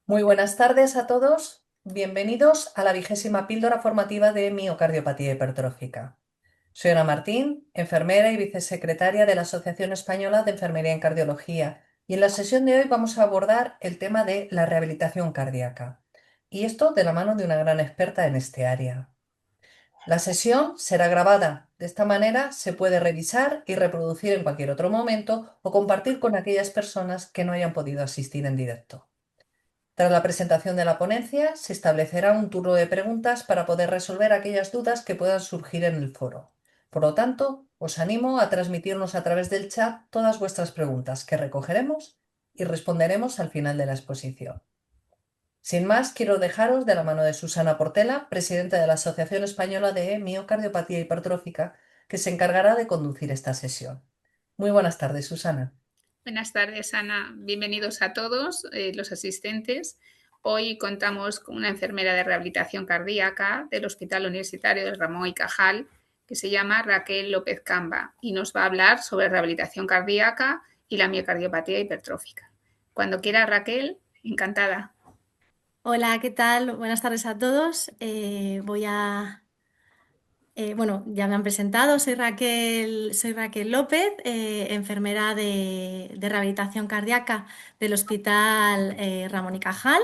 Muy buenas tardes a todos. Bienvenidos a la 20ª píldora formativa de miocardiopatía hipertrófica. Soy Ana Martín, enfermera y vicesecretaria de la Asociación Española de Enfermería en Cardiología, y en la sesión de hoy vamos a abordar el tema de la rehabilitación cardíaca, y esto de la mano de una gran experta en este área. La sesión será grabada, de esta manera se puede revisar y reproducir en cualquier otro momento o compartir con aquellas personas que no hayan podido asistir en directo. Tras la presentación de la ponencia, se establecerá un turno de preguntas para poder resolver aquellas dudas que puedan surgir en el foro. Por lo tanto, os animo a transmitirnos a través del chat todas vuestras preguntas, que recogeremos y responderemos al final de la exposición. Sin más, quiero dejaros de la mano de Susana Portela, presidenta de la Asociación Española de Miocardiopatía Hipertrófica, que se encargará de conducir esta sesión. Muy buenas tardes, Susana. Buenas tardes, Ana. Bienvenidos a todos los asistentes. Hoy contamos con una enfermera de rehabilitación cardíaca del Hospital Universitario de Ramón y Cajal, que se llama Raquel López Camba, y nos va a hablar sobre rehabilitación cardíaca y la miocardiopatía hipertrófica. Cuando quiera, Raquel, encantada. Hola, ¿qué tal? Buenas tardes a todos. Bueno, ya me han presentado, soy Raquel López, enfermera de rehabilitación cardíaca del Hospital Ramón y Cajal,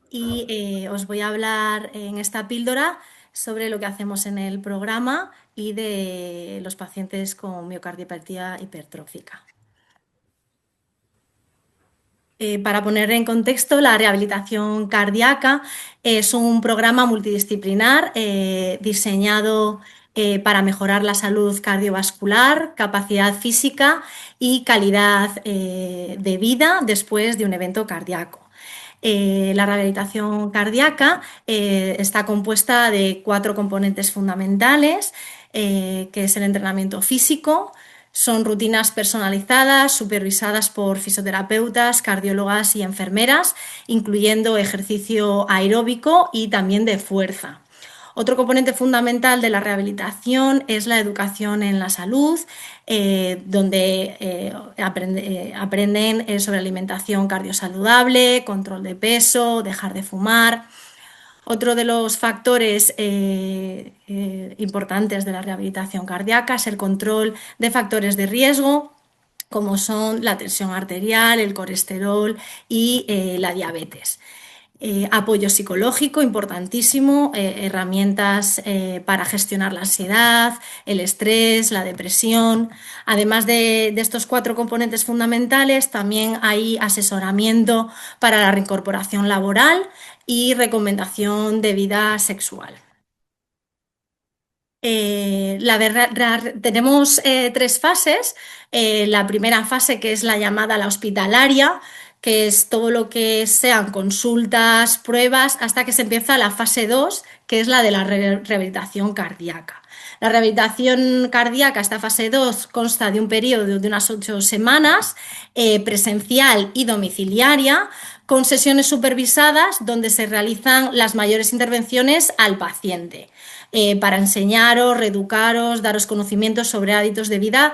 y os voy a hablar en esta píldora sobre lo que hacemos en el programa y de los pacientes con miocardiopatía hipertrófica. Para poner en contexto, la rehabilitación cardíaca es un programa multidisciplinar diseñado para mejorar la salud cardiovascular, capacidad física y calidad de vida después de un evento cardíaco. La rehabilitación cardíaca está compuesta de 4 componentes fundamentales, que es el entrenamiento físico. Son rutinas personalizadas, supervisadas por fisioterapeutas, cardiólogas y enfermeras, incluyendo ejercicio aeróbico y también de fuerza. Otro componente fundamental de la rehabilitación es la educación en la salud, donde aprenden sobre alimentación cardiosaludable, control de peso, dejar de fumar. Otro de los factores importantes de la rehabilitación cardíaca es el control de factores de riesgo, como son la tensión arterial, el colesterol y la diabetes. Apoyo psicológico, importantísimo, herramientas para gestionar la ansiedad, el estrés, la depresión. Además de estos 4 componentes fundamentales, también hay asesoramiento para la reincorporación laboral y recomendación de vida sexual. Tenemos 3 fases. La primera fase, que es la llamada la hospitalaria, que es todo lo que sean consultas, pruebas, hasta que se empieza la fase 2, que es la de la rehabilitación cardíaca. La rehabilitación cardíaca, esta fase 2, consta de un periodo de unas 8 semanas, presencial y domiciliaria, con sesiones supervisadas donde se realizan las mayores intervenciones al paciente. Para enseñaros, reeducaros, daros conocimientos sobre hábitos de vida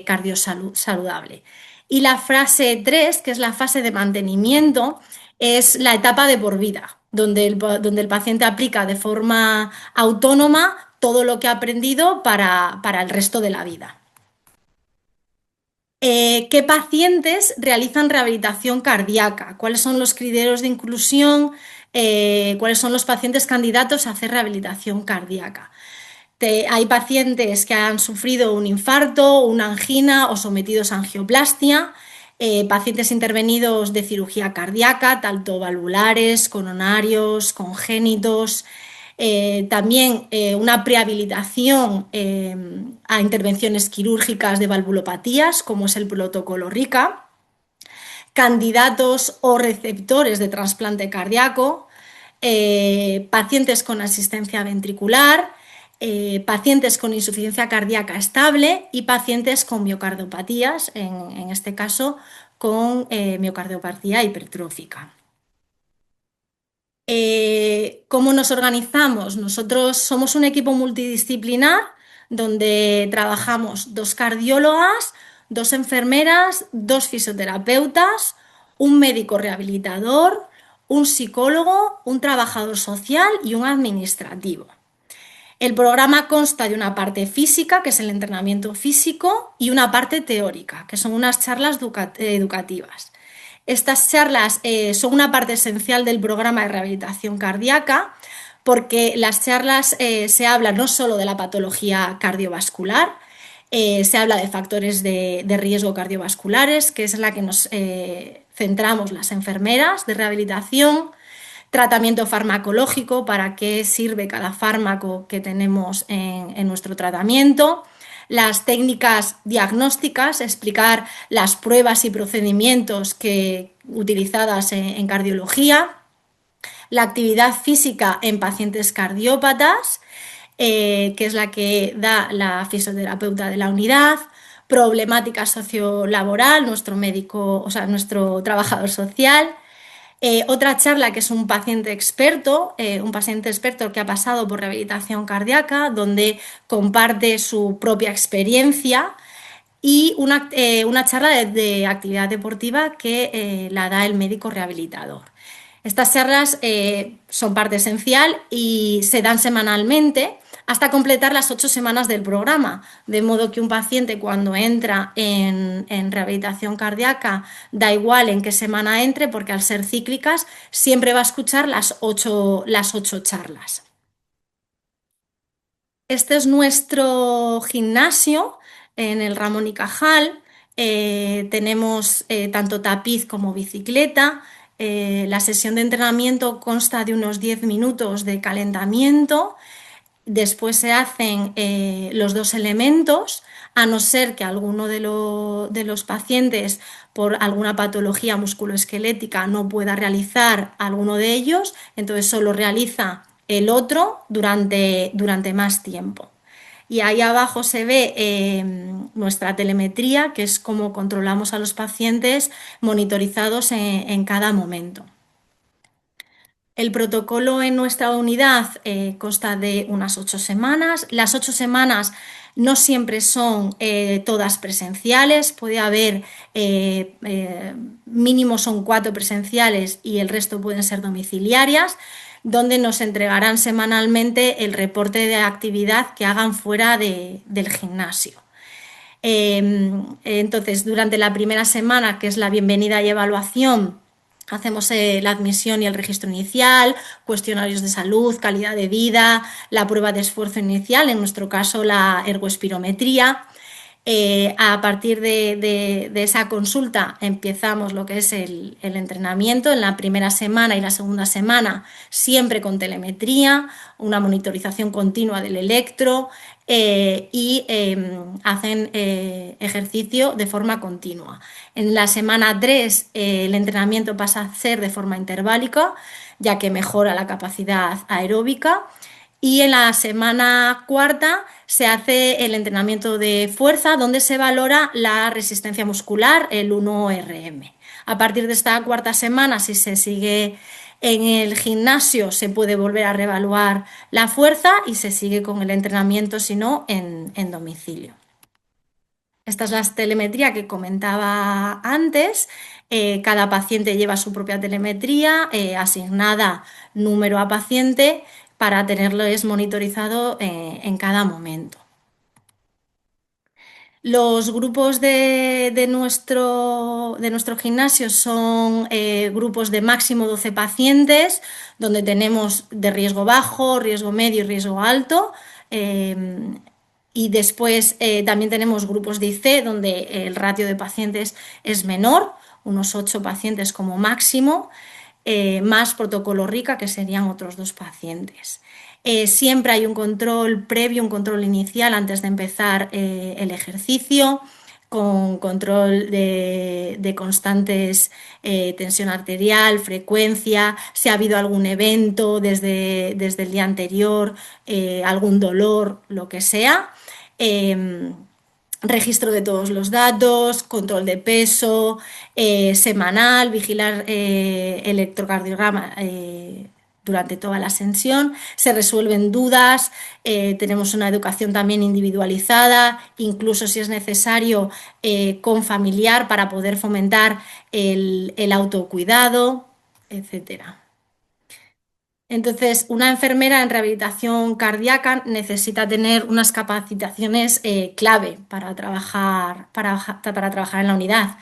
cardiosaludable. Y la fase 3, que es la fase de mantenimiento, es la etapa de por vida, donde el paciente aplica de forma autónoma todo lo que ha aprendido para el resto de la vida. ¿Qué pacientes realizan rehabilitación cardíaca? ¿Cuáles son los criterios de inclusión? ¿Cuáles son los pacientes candidatos a hacer rehabilitación cardíaca? Hay pacientes que han sufrido un infarto, una angina o sometidos a angioplastia, pacientes intervenidos de cirugía cardíaca, tanto valvulares, coronarios, congénitos. También una prehabilitación a intervenciones quirúrgicas de valvulopatías, como es el protocolo RICA, candidatos o receptores de trasplante cardíaco, pacientes con asistencia ventricular, pacientes con insuficiencia cardíaca estable y pacientes con miocardiopatías, en este caso con miocardiopatía hipertrófica. ¿Cómo nos organizamos? Nosotros somos un equipo multidisciplinar donde trabajamos 2 cardiólogas, 2 enfermeras, 2 fisioterapeutas, un médico rehabilitador, un psicólogo, un trabajador social y un administrativo. El programa consta de una parte física, que es el entrenamiento físico, y una parte teórica, que son unas charlas educativas. Estas charlas son una parte esencial del programa de rehabilitación cardíaca porque las charlas se habla no solo de la patología cardiovascular, se habla de factores de riesgo cardiovasculares, que es en la que nos centramos las enfermeras de rehabilitación, tratamiento farmacológico, para qué sirve cada fármaco que tenemos en nuestro tratamiento, las técnicas diagnósticas, explicar las pruebas y procedimientos utilizadas en cardiología, la actividad física en pacientes cardiópatas, que es la que da la fisioterapeuta de la unidad, problemática sociolaboral, nuestro médico, o sea, nuestro trabajador social. Otra charla que es un paciente experto que ha pasado por rehabilitación cardíaca, donde comparte su propia experiencia, y una charla de actividad deportiva que la da el médico rehabilitador. Estas charlas son parte esencial y se dan semanalmente hasta completar las 8 semanas del programa, de modo que un paciente cuando entra en rehabilitación cardíaca, da igual en qué semana entre, porque al ser cíclicas siempre va a escuchar las 8 charlas. Este es nuestro gimnasio en el Ramón y Cajal. Tenemos tanto tapiz como bicicleta. La sesión de entrenamiento consta de unos 10 minutos de calentamiento. Después se hacen los 2 elementos, a no ser que alguno de los pacientes por alguna patología musculoesquelética no pueda realizar alguno de ellos, entonces solo realiza el otro durante más tiempo. Y ahí abajo se ve nuestra telemetría, que es cómo controlamos a los pacientes monitorizados en cada momento. El protocolo en nuestra unidad consta de unas 8 semanas. Las 8 semanas no siempre son todas presenciales, puede haber mínimo son 4 presenciales y el resto pueden ser domiciliarias, donde nos entregarán semanalmente el reporte de actividad que hagan fuera del gimnasio. Entonces, durante la primera semana, que es la bienvenida y evaluación, hacemos la admisión y el registro inicial, cuestionarios de salud, calidad de vida, la prueba de esfuerzo inicial, en nuestro caso la ergoespirometría. A partir de esa consulta empezamos lo que es el entrenamiento en la primera semana y la segunda semana, siempre con telemetría, una monitorización continua del electro y hacen ejercicio de forma continua. En la semana 3 el entrenamiento pasa a ser de forma interválica, ya que mejora la capacidad aeróbica. Y en la semana 4 se hace el entrenamiento de fuerza, donde se valora la resistencia muscular, el 1RM. A partir de esta 4ª semana, si se sigue en el gimnasio, se puede volver a reevaluar la fuerza y se sigue con el entrenamiento, si no, en domicilio. Esta es la telemetría que comentaba antes. Cada paciente lleva su propia telemetría asignada número a paciente, para tenerlos monitorizado en cada momento. Los grupos de nuestro gimnasio son grupos de máximo 12 pacientes, donde tenemos de riesgo bajo, riesgo medio y riesgo alto. Y después también tenemos grupos de IC, donde el ratio de pacientes es menor, unos 8 pacientes como máximo. Más protocolo RICA, que serían otros 2 pacientes. Siempre hay un control previo, un control inicial antes de empezar el ejercicio, con control de constantes, tensión arterial, frecuencia, si ha habido algún evento desde el día anterior, algún dolor, lo que sea. Registro de todos los datos, control de peso semanal, vigilar electrocardiograma durante toda la sesión, se resuelven dudas, tenemos una educación también individualizada, incluso si es necesario con familiar, para poder fomentar el autocuidado. etcétera. Entonces, una enfermera en rehabilitación cardíaca necesita tener unas capacitaciones clave para trabajar en la unidad.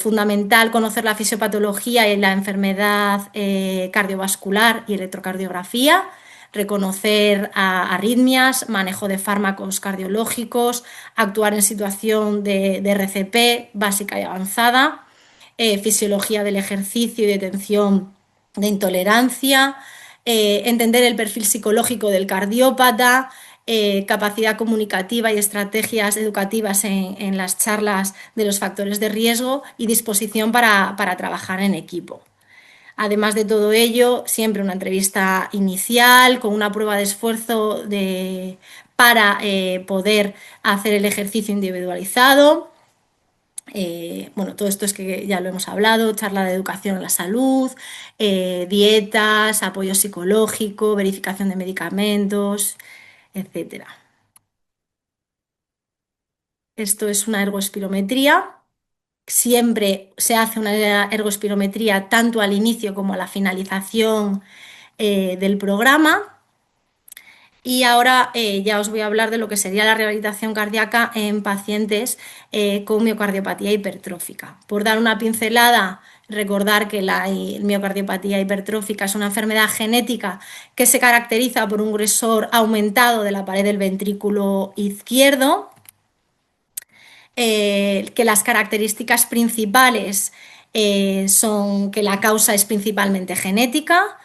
Fundamental conocer la fisiopatología y la enfermedad cardiovascular y electrocardiografía, reconocer arritmias, manejo de fármacos cardiológicos, actuar en situación de RCP básica y avanzada, fisiología del ejercicio y detención de intolerancia, entender el perfil psicológico del cardiópata, capacidad comunicativa y estrategias educativas en las charlas de los factores de riesgo y disposición para trabajar en equipo. Además de todo ello, siempre una entrevista inicial con una prueba de esfuerzo para poder hacer el ejercicio individualizado. Bueno, todo esto es que ya lo hemos hablado, charla de educación en la salud, dietas, apoyo psicológico, verificación de medicamentos, etcétera. Esto es una ergoespirometría. Siempre se hace una ergoespirometría tanto al inicio como a la finalización del programa. Y ahora ya os voy a hablar de lo que sería la rehabilitación cardíaca en pacientes con miocardiopatía hipertrófica. Por dar una pincelada, recordar que la miocardiopatía hipertrófica es una enfermedad genética que se caracteriza por un grosor aumentado de la pared del ventrículo izquierdo, que las características principales son que la causa es principalmente genética.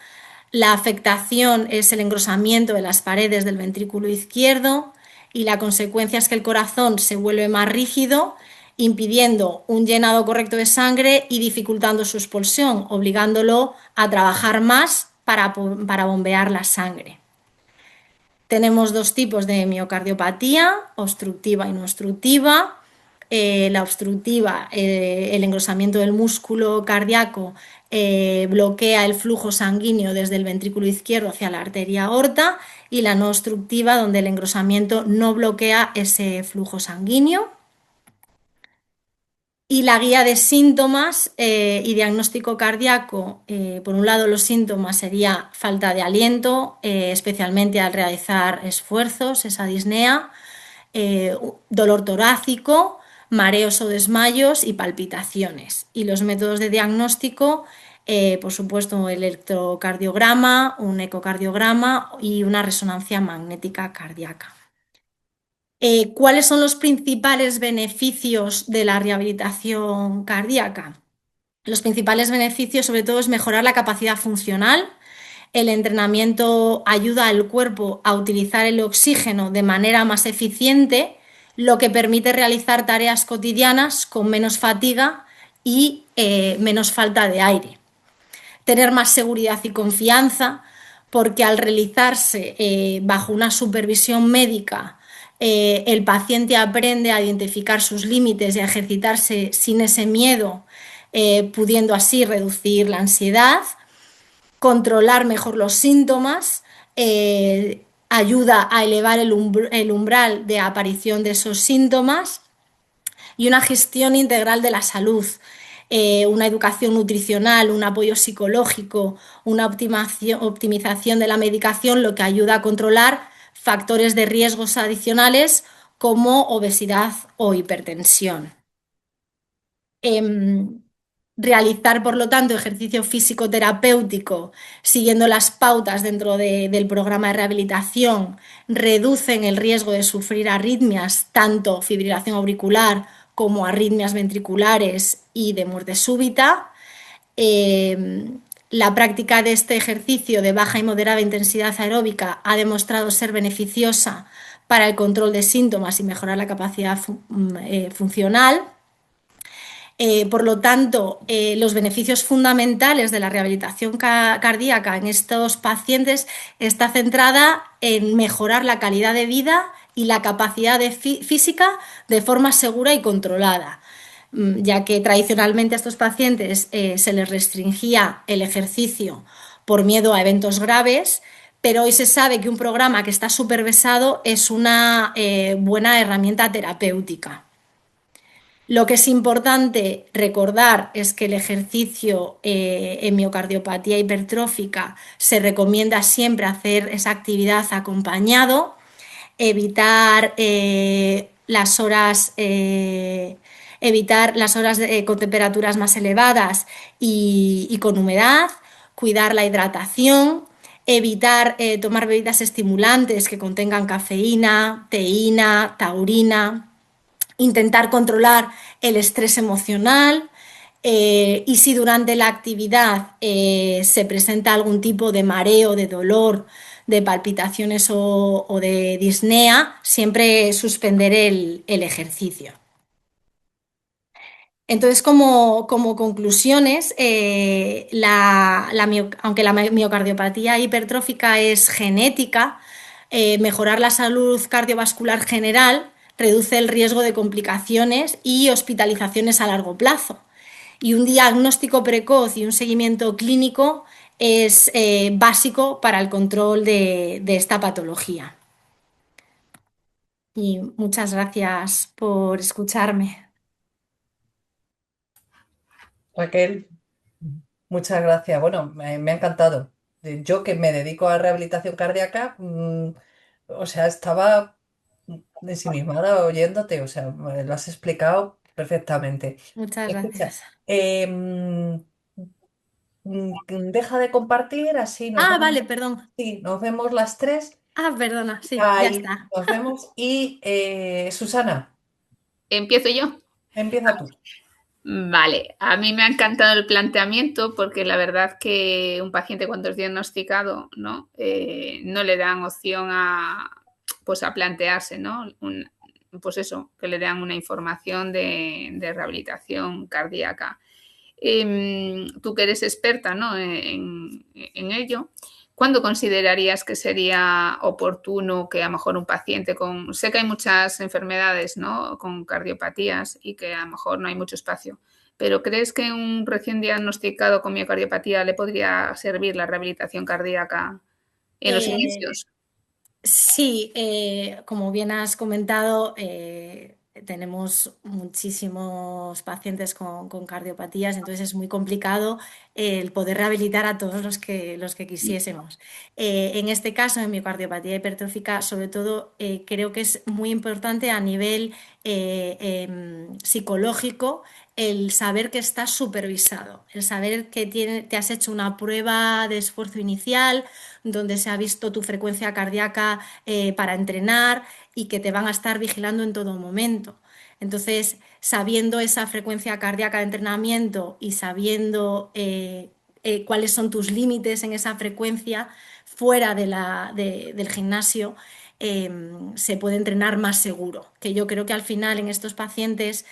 La afectación es el engrosamiento de las paredes del ventrículo izquierdo y la consecuencia es que el corazón se vuelve más rígido, impidiendo un llenado correcto de sangre y dificultando su expulsión, obligándolo a trabajar más para bombear la sangre. Tenemos dos tipos de miocardiopatía, obstructiva y no obstructiva. La obstructiva, el engrosamiento del músculo cardíaco bloquea el flujo sanguíneo desde el ventrículo izquierdo hacia la arteria aorta, y la no obstructiva, donde el engrosamiento no bloquea ese flujo sanguíneo. Y la guía de síntomas y diagnóstico cardíaco, por un lado los síntomas sería falta de aliento, especialmente al realizar esfuerzos, esa disnea, dolor torácico, mareos o desmayos y palpitaciones. Y los métodos de diagnóstico, por supuesto, un electrocardiograma, un ecocardiograma y una resonancia magnética cardíaca. ¿Cuáles son los principales beneficios de la rehabilitación cardíaca? Los principales beneficios, sobre todo, es mejorar la capacidad funcional. El entrenamiento ayuda al cuerpo a utilizar el oxígeno de manera más eficiente, lo que permite realizar tareas cotidianas con menos fatiga y menos falta de aire. Tener más seguridad y confianza, porque al realizarse bajo una supervisión médica, el paciente aprende a identificar sus límites y a ejercitarse sin ese miedo, pudiendo así reducir la ansiedad, controlar mejor los síntomas, ayuda a elevar el umbral de aparición de esos síntomas, y una gestión integral de la salud, una educación nutricional, un apoyo psicológico, una optimización de la medicación, lo que ayuda a controlar factores de riesgos adicionales como obesidad o hipertensión. Realizar, por lo tanto, ejercicio físico terapéutico siguiendo las pautas dentro del programa de rehabilitación reducen el riesgo de sufrir arritmias, tanto fibrilación auricular como arritmias ventriculares y de muerte súbita. La práctica de este ejercicio de baja y moderada intensidad aeróbica ha demostrado ser beneficiosa para el control de síntomas y mejorar la capacidad funcional. Por lo tanto, los beneficios fundamentales de la rehabilitación cardíaca en estos pacientes está centrada en mejorar la calidad de vida y la capacidad física de forma segura y controlada, ya que tradicionalmente a estos pacientes se les restringía el ejercicio por miedo a eventos graves, pero hoy se sabe que un programa que está supervisado es una buena herramienta terapéutica. Lo que es importante recordar es que el ejercicio en miocardiopatía hipertrófica se recomienda siempre hacer esa actividad acompañado, evitar con temperaturas más elevadas y con humedad, cuidar la hidratación, evitar tomar bebidas estimulantes que contengan cafeína, teína, taurina, intentar controlar el estrés emocional. Y si durante la actividad se presenta algún tipo de mareo, de dolor, de palpitaciones o de disnea, siempre suspender el ejercicio. Entonces, como conclusiones, aunque la miocardiopatía hipertrófica es genética, mejorar la salud cardiovascular general reduce el riesgo de complicaciones y hospitalizaciones a largo plazo. Y un diagnóstico precoz y un seguimiento clínico es básico para el control de esta patología. Y muchas gracias por escucharme. Raquel, muchas gracias. Bueno, me ha encantado. Yo que me dedico a rehabilitación cardíaca, o sea, estaba ensimismada oyéndote, o sea, me lo has explicado perfectamente. Muchas Escucha, gracias. deja de compartir, así nos Ah, vemos. vale, perdón. Sí, nos vemos las tres. Ah, perdona, sí, ya Ahí está. nos vemos. Y Susana, ¿Empiezo yo? empieza tú. Vale, a mí me ha encantado el planteamiento porque la verdad que un paciente cuando es diagnosticado, ¿no? No le dan opción pues a plantearse, ¿no? Pues eso, que le dan una información de rehabilitación cardíaca. Tú que eres experta, ¿no? en ello, ¿cuándo considerarías que sería oportuno que a lo mejor un paciente con... Sé que hay muchas enfermedades, ¿no? Con cardiopatías y que a lo mejor no hay mucho espacio, pero ¿crees que un recién diagnosticado con miocardiopatía le podría servir la rehabilitación cardíaca en los Eh, inicios? sí, como bien has comentado, tenemos muchísimos pacientes con cardiopatías, entonces es muy complicado el poder rehabilitar a todos los que quisiésemos. En este caso, en miocardiopatía hipertrófica, sobre todo, creo que es muy importante a nivel psicológico el saber que estás supervisado, el saber que te has hecho una prueba de esfuerzo inicial donde se ha visto tu frecuencia cardíaca para entrenar y que te van a estar vigilando en todo momento. Entonces, sabiendo esa frecuencia cardíaca de entrenamiento y sabiendo cuáles son tus límites en esa frecuencia fuera del gimnasio, se puede entrenar más seguro. Que yo creo que al final en estos pacientes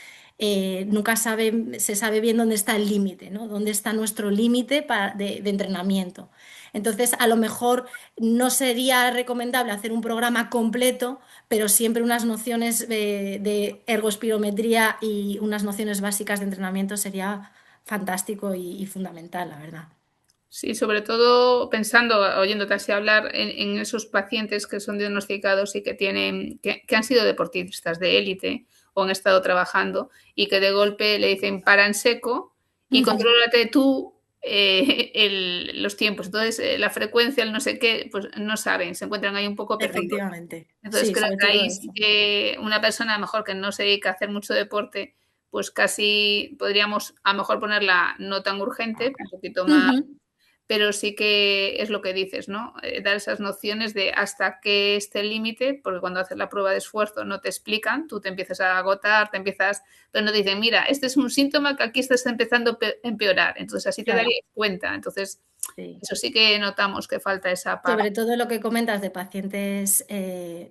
nunca se sabe bien dónde está el límite, ¿no? Dónde está nuestro límite de entrenamiento. Entonces, a lo mejor no sería recomendable hacer un programa completo, pero siempre unas nociones de ergospirometría y unas nociones básicas de entrenamiento sería fantástico y fundamental, la verdad. Sí, sobre todo pensando, oyéndote así hablar, en esos pacientes que son diagnosticados y que que han sido deportistas de élite o han estado trabajando y que de golpe le dicen para en seco y contrólate tú los tiempos. Entonces, la frecuencia, el no sé qué, pues no saben, se encuentran ahí un poco perdidos. Efectivamente, Entonces sí, creo sobre que todo ahí sí eso. que una persona a lo mejor que no se dedica a hacer mucho deporte, pues casi podríamos a lo mejor ponerla no tan urgente, un poquito más, pero sí que es lo que dices, ¿no? Dar esas nociones de hasta qué esté el límite, porque cuando haces la prueba de esfuerzo no te explican, tú te empiezas a agotar, entonces no te dicen, mira, este es un síntoma que aquí estás empezando a empeorar, entonces así te Claro, darías cuenta, entonces sí. eso sí que notamos que falta esa parte. Sobre todo lo que comentas de pacientes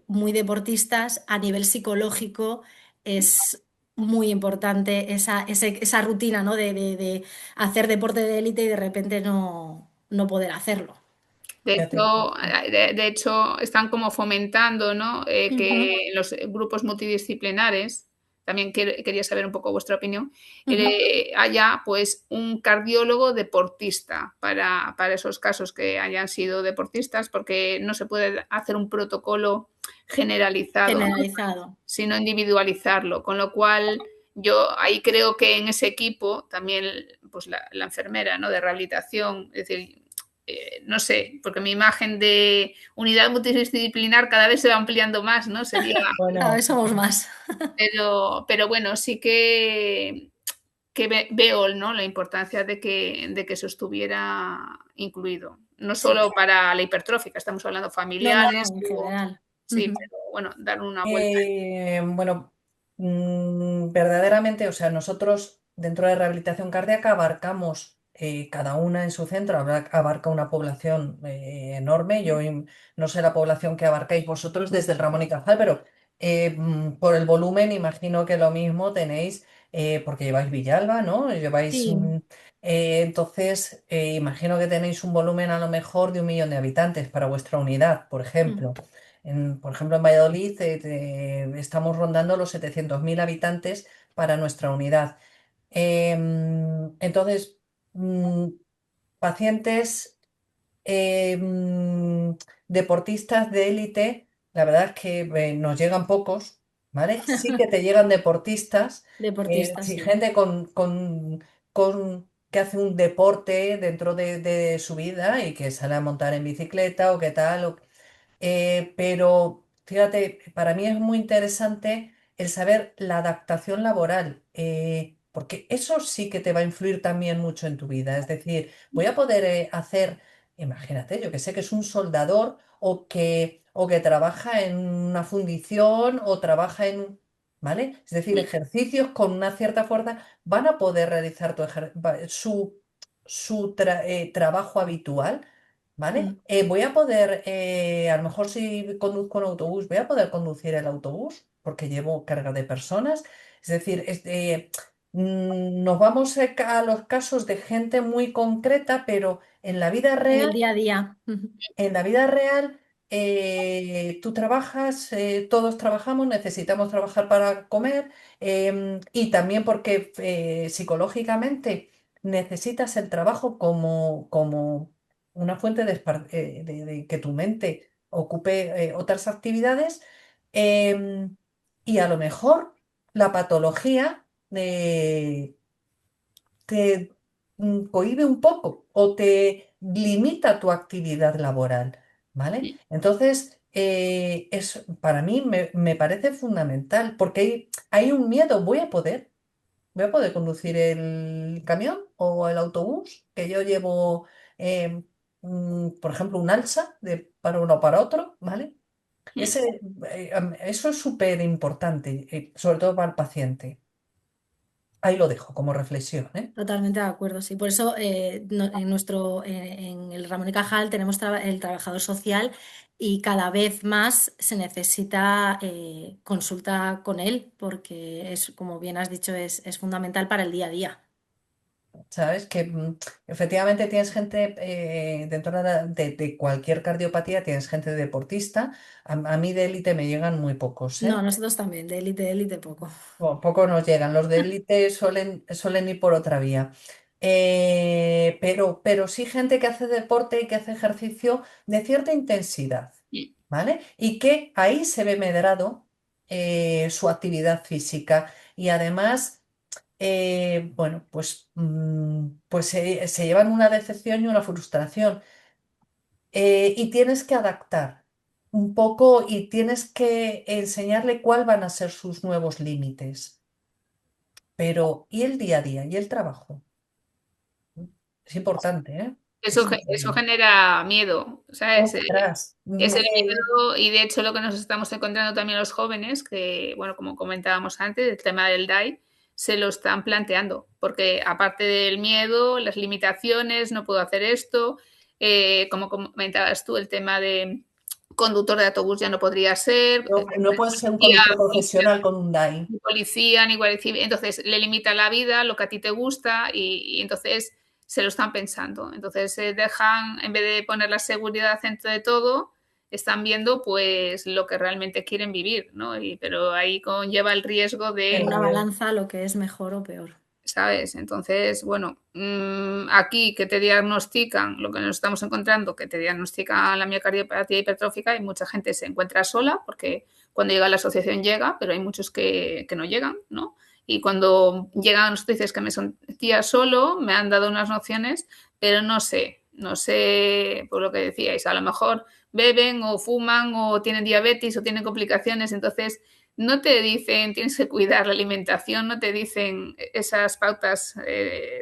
muy deportistas, a nivel psicológico es muy importante esa rutina, ¿no? de hacer deporte de élite y de repente no poder hacerlo. Fíjate. De hecho, están como fomentando, ¿no? Ujú, Que en los grupos multidisciplinares, también quería saber un poco vuestra opinión, ujú. haya pues un cardiólogo deportista para esos casos que hayan sido deportistas, porque no se puede hacer un protocolo generalizado, ¿no? Generalizado. Sino individualizarlo, con lo cual yo ahí creo que en ese equipo también pues la enfermera, ¿no?, de rehabilitación, es decir, no sé, porque mi imagen de unidad multidisciplinar cada vez se va ampliando más, ¿no? Sería, Cada Bueno, vez somos más. pero bueno, sí que veo, ¿no?, la importancia de que eso estuviera incluido. No Sí. solo para la hipertrófica, estamos hablando No, no, familiares, no, en general. sí, pero bueno, dar una vuelta. Bueno, verdaderamente, o sea, nosotros dentro de rehabilitación cardíaca abarcamos, cada una en su centro, abarca una población enorme. No sé la población que abarcáis vosotros desde el Ramón y Cajal, pero por el volumen imagino que lo mismo tenéis, porque lleváis Villalba, ¿no? Lleváis, Sí. entonces, imagino que tenéis un volumen a lo mejor de 1 millón de habitantes para vuestra unidad, por ejemplo. Por ejemplo, en Valladolid estamos rondando los 700.000 habitantes para nuestra unidad. Entonces, pacientes, deportistas de élite, la verdad es que nos llegan pocos, ¿vale? Sí que te llegan deportistas, Deportistas, sí, sí. gente que hace un deporte dentro de su vida y que sale a montar en bicicleta o qué tal. Pero fíjate, para mí es muy interesante el saber la adaptación laboral, porque eso sí que te va a influir también mucho en tu vida. Es decir, voy a poder hacer, imagínate, yo que sé que es un soldador o que trabaja en una fundición o trabaja ¿vale? Es decir, ejercicios con una cierta fuerza van a poder realizar su trabajo habitual. ¿Vale? Mm. Voy a poder, a lo mejor si conduzco un autobús, voy a poder conducir el autobús porque llevo carga de personas. Es decir, nos vamos a los casos de gente muy concreta, pero en la vida En real el día a día. en la vida real, tú trabajas, todos trabajamos, necesitamos trabajar para comer, y también porque psicológicamente necesitas el trabajo como una fuente de que tu mente ocupe otras actividades, y a lo mejor la patología te cohíbe un poco o te limita tu actividad laboral, ¿vale? Entonces, para mí me parece fundamental porque hay un miedo. ¿Voy a poder conducir el camión o el autobús que yo llevo, por ejemplo, un alza para uno o para otro, ¿vale? Eso es súper importante, sobre todo para el paciente. Ahí lo dejo como reflexión, ¿eh? Totalmente de acuerdo, sí. Por eso en en el Ramón y Cajal tenemos el trabajador social y cada vez más se necesita consulta con él porque es, como bien has dicho, es fundamental para el día a día. ¿Sabes? Que efectivamente tienes gente, dentro de cualquier cardiopatía, tienes gente deportista. A mí de élite me llegan muy pocos, No, ¿eh? nosotros también, de élite poco. Bueno, pocos nos llegan. Los de élite suelen ir por otra vía. Pero sí gente que hace deporte y que hace ejercicio de cierta intensidad, ¿vale? Y que ahí se ve medrado su actividad física. Y además, bueno, pues se llevan una decepción y una frustración. Y tienes que adaptar un poco y tienes que enseñarle cuál van a ser sus nuevos límites. Pero, ¿y el día a día? ¿Y el trabajo? Es importante, ¿eh? Es Eso importante. genera miedo, ¿sabes? Ostras. Es el miedo y de hecho lo que nos estamos encontrando también los jóvenes, que bueno, como comentábamos antes, el tema del DAI, se lo están planteando, porque aparte del miedo, las limitaciones, no puedo hacer esto, como comentabas tú, el tema de conductor de autobús ya no podría ser, No puedes ser un conductor profesional con un DAI. ni policía, ni guardia civil. Entonces le limita la vida, lo que a ti te gusta, y entonces se lo están pensando. Entonces se dejan, en vez de poner la seguridad al centro de todo, están viendo pues lo que realmente quieren vivir, ¿no? Pero ahí conlleva el riesgo En de, una balanza lo que es mejor o peor. ¿sabes? Entonces, bueno, aquí que te diagnostican, lo que nos estamos encontrando, que te diagnostican la miocardiopatía hipertrófica, y mucha gente se encuentra sola porque cuando llega a la asociación llega, pero hay muchos que no llegan, ¿no? Y cuando llegan los noticias que me sentía solo, me han dado unas nociones, pero no sé por lo que decíais, a lo mejor beben o fuman o tienen diabetes o tienen complicaciones, entonces no te dicen tienes que cuidar la alimentación, no te dicen esas pautas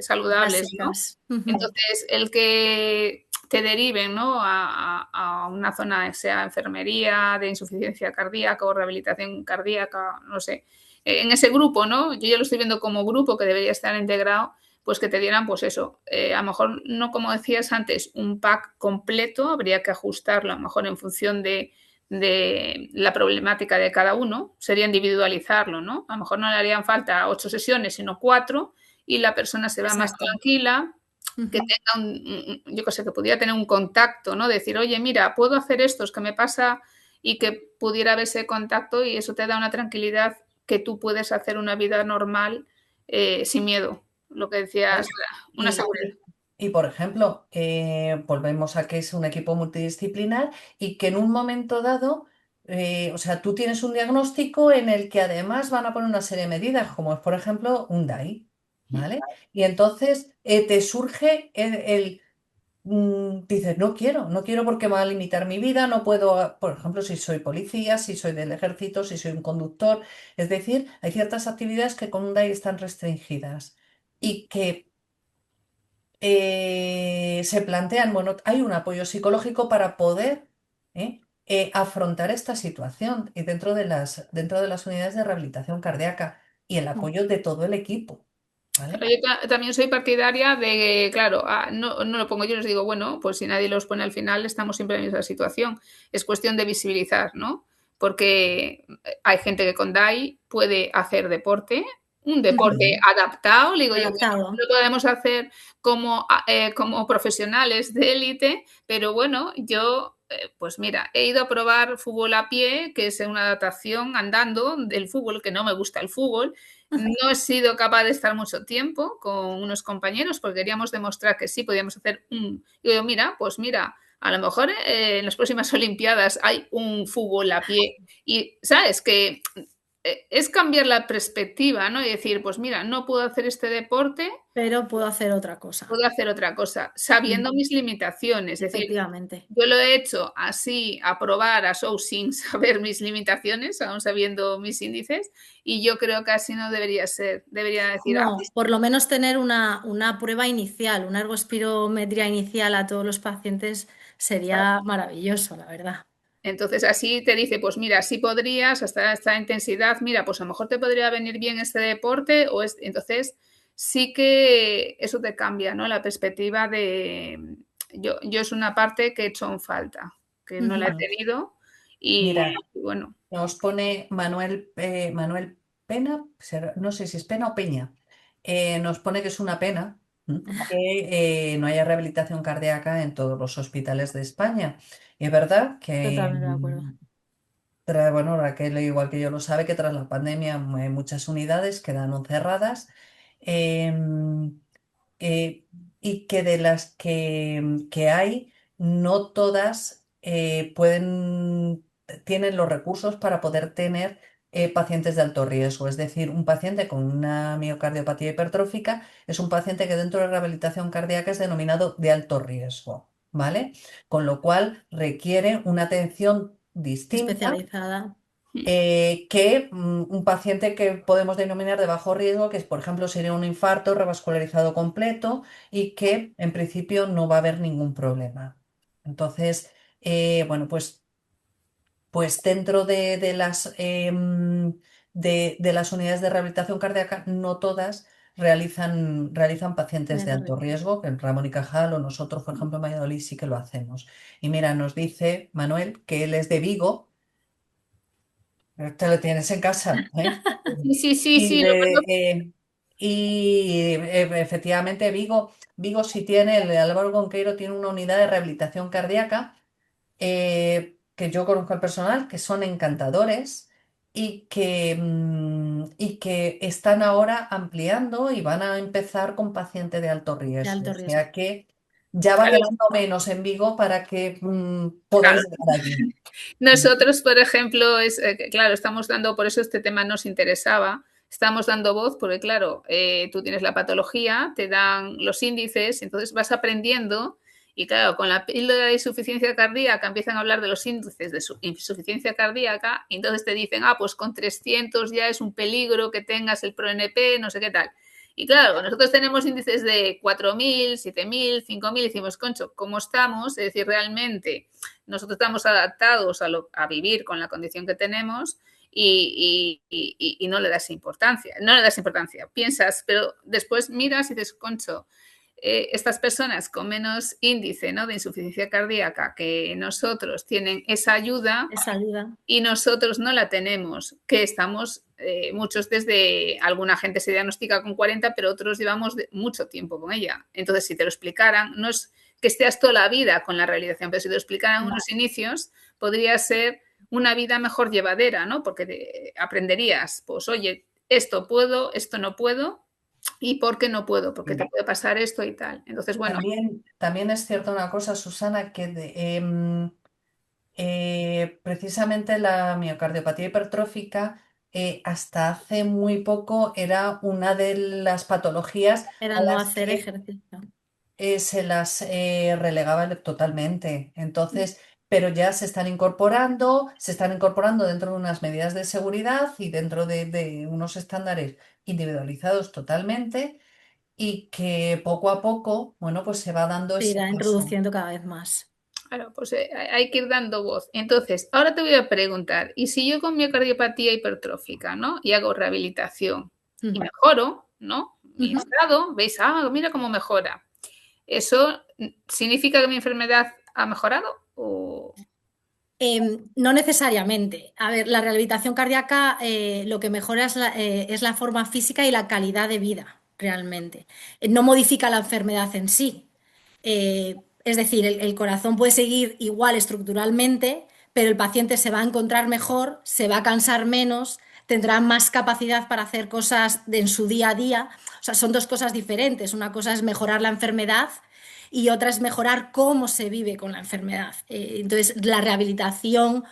saludables, ¿no? Básicas. Entonces, el que te deriven, ¿no? a una zona, sea enfermería, de insuficiencia cardíaca o rehabilitación cardíaca, no sé, en ese grupo, ¿no? Yo ya lo estoy viendo como grupo que debería estar integrado, pues que te dieran, pues eso, a lo mejor no como decías antes, un pack completo, habría que ajustarlo a lo mejor en función de la problemática de cada uno, sería individualizarlo, ¿no? A lo mejor no le harían falta 8 sesiones, sino 4, y la persona se va más Exacto. tranquila, que tenga yo qué sé, que pudiera tener un contacto, ¿no? Decir, oye, mira, puedo hacer esto, es que me pasa, y que pudiera haber ese contacto y eso te da una tranquilidad que tú puedes hacer una vida normal sin miedo. Lo que decías, una Y, seguridad. y- y, por ejemplo, volvemos a que es un equipo multidisciplinar y que en un momento dado, o sea, tú tienes un diagnóstico en el que además van a poner una serie de medidas, como es, por ejemplo, un DAI, ¿vale? Y entonces te surge dices, no quiero porque me va a limitar mi vida, no puedo, por ejemplo, si soy policía, si soy del ejército, si soy un conductor, es decir, hay ciertas actividades que con un DAI están restringidas y que se plantean, bueno, hay un apoyo psicológico para poder afrontar esta situación y dentro de las unidades de rehabilitación cardíaca y el apoyo de todo el equipo, ¿vale? Claro, yo también soy partidaria de, claro, no lo pongo yo, les digo, bueno, pues si nadie los pone al final, estamos siempre en la misma situación. Es cuestión de visibilizar, ¿no? Porque hay gente que con DAI puede hacer deporte, un deporte Sí. adaptado, le digo yo, bueno, Adaptado. lo podemos hacer como profesionales de élite, pero bueno, yo, pues mira, he ido a probar fútbol a pie, que es una adaptación andando del fútbol, que no me gusta el fútbol, no he sido capaz de estar mucho tiempo con unos compañeros porque queríamos demostrar que sí podíamos hacer un... Y yo, mira, pues mira, a lo mejor en las próximas Olimpiadas hay un fútbol a pie y, ¿sabes? Que es cambiar la perspectiva, ¿no? Y decir, pues mira, no puedo hacer este deporte, Pero puedo hacer otra cosa. puedo hacer otra cosa, sabiendo mis limitaciones. Es decir, Efectivamente. yo lo he hecho así, a probar, a show, sin saber mis limitaciones, aún sabiendo mis índices, y yo creo que así no debería ser. Debería decir, ah, No, por lo menos tener una prueba inicial, una ergospirometría inicial a todos los pacientes sería maravilloso, la verdad. entonces así te dice, pues mira, sí podrías, hasta esta intensidad, mira, pues a lo mejor te podría venir bien este deporte, entonces sí que eso te cambia, ¿no? La perspectiva de, yo es una parte que he hecho en falta, que no la he Ujú. tenido y Mira, bueno, nos pone Manuel Pena, no sé si es Pena o Peña, nos pone que es una pena que no haya rehabilitación cardíaca en todos los hospitales de España. Y es verdad que, Totalmente de acuerdo. bueno, Raquel, igual que yo lo sabe, que tras la pandemia muchas unidades quedaron cerradas. em, eh, y que de las que hay, no todas tienen los recursos para poder tener pacientes de alto riesgo. Es decir, un paciente con una miocardiopatía hipertrófica es un paciente que dentro de rehabilitación cardíaca es denominado de alto riesgo, ¿vale? Con lo cual requiere una atención distinta Especializada. que un paciente que podemos denominar de bajo riesgo, que es, por ejemplo, sería un infarto revascularizado completo y que en principio no va a haber ningún problema. Entonces, bueno, pues dentro de las unidades de rehabilitación cardíaca, no todas realizan De pacientes de alto alto riesgo. riesgo, que en Ramón y Cajal o nosotros, por ejemplo, en Valladolid sí que lo hacemos. Y mira, nos dice Manuel que él es de Vigo. Te lo tienes en casa, ¿eh? sí, sí, sí, Y, sí, lo de, conozco. efectivamente Vigo sí tiene, el Álvaro Conqueiro tiene una unidad de rehabilitación cardíaca que yo conozco al personal, que son encantadores y que están ahora ampliando y van a empezar con paciente de alto De riesgo. alto O riesgo. sea que ya va Claro, quedando menos en Vigo para que claro. podáis llegar allí. Nosotros, por ejemplo, claro, estamos dando, por eso este tema nos interesaba, estamos dando voz porque, claro, tú tienes la patología, te dan los índices, entonces vas aprendiendo y, claro, con la píldora de insuficiencia cardíaca empiezan a hablar de los índices de insuficiencia cardíaca y entonces te dicen, pues con 300 ya es un peligro que tengas el ProNP, no sé qué tal. Y claro, nosotros tenemos índices de 4.000, 7.000, 5.000, y decimos, concho, ¿cómo estamos? Es decir, realmente nosotros estamos adaptados a vivir con la condición que tenemos y no le das importancia. No le das importancia. Piensas, pero después miras y dices, concho, estas personas con menos índice, ¿no?, de insuficiencia cardíaca que nosotros tienen esa ayuda y nosotros no la tenemos, que estamos, muchos desde, alguna gente se diagnostica con 40, pero otros llevamos mucho tiempo con ella. Entonces, si te lo explicaran, no es que estés toda la vida con la rehabilitación, pero si te lo explicaran unos inicios, podría ser una vida mejor llevadera, ¿no? Porque aprenderías, pues, oye, esto puedo, esto no puedo, ¿y por qué no puedo? Porque te puede pasar esto y tal. Entonces, bueno. También es cierto una cosa, Susana, que precisamente la miocardiopatía hipertrófica hasta hace muy poco era una de las patologías Era a no las hacer que ejercicio. se las relegaba totalmente. Entonces, pero ya se están incorporando dentro de unas medidas de seguridad y dentro de unos estándares individualizados totalmente y que poco a poco, bueno, pues se va dando Se ese irá paso. introduciendo cada vez más. Claro, pues hay que ir dando voz. Entonces, ahora te voy a preguntar, ¿y si yo con miocardiopatía hipertrófica, ¿no?, y hago rehabilitación y mejoro, ¿no?, mi estado, veis, mira cómo mejora. ¿Eso significa que mi enfermedad ha mejorado? ¿O? No necesariamente. A ver, la rehabilitación cardíaca lo que mejora es la forma física y la calidad de vida, realmente. No modifica la enfermedad en sí. Es decir, el corazón puede seguir igual estructuralmente, pero el paciente se va a encontrar mejor, se va a cansar menos, tendrá más capacidad para hacer cosas en su día a día. O sea, son dos cosas diferentes. Una cosa es mejorar la enfermedad y otra es mejorar cómo se vive con la enfermedad. Entonces, la rehabilitación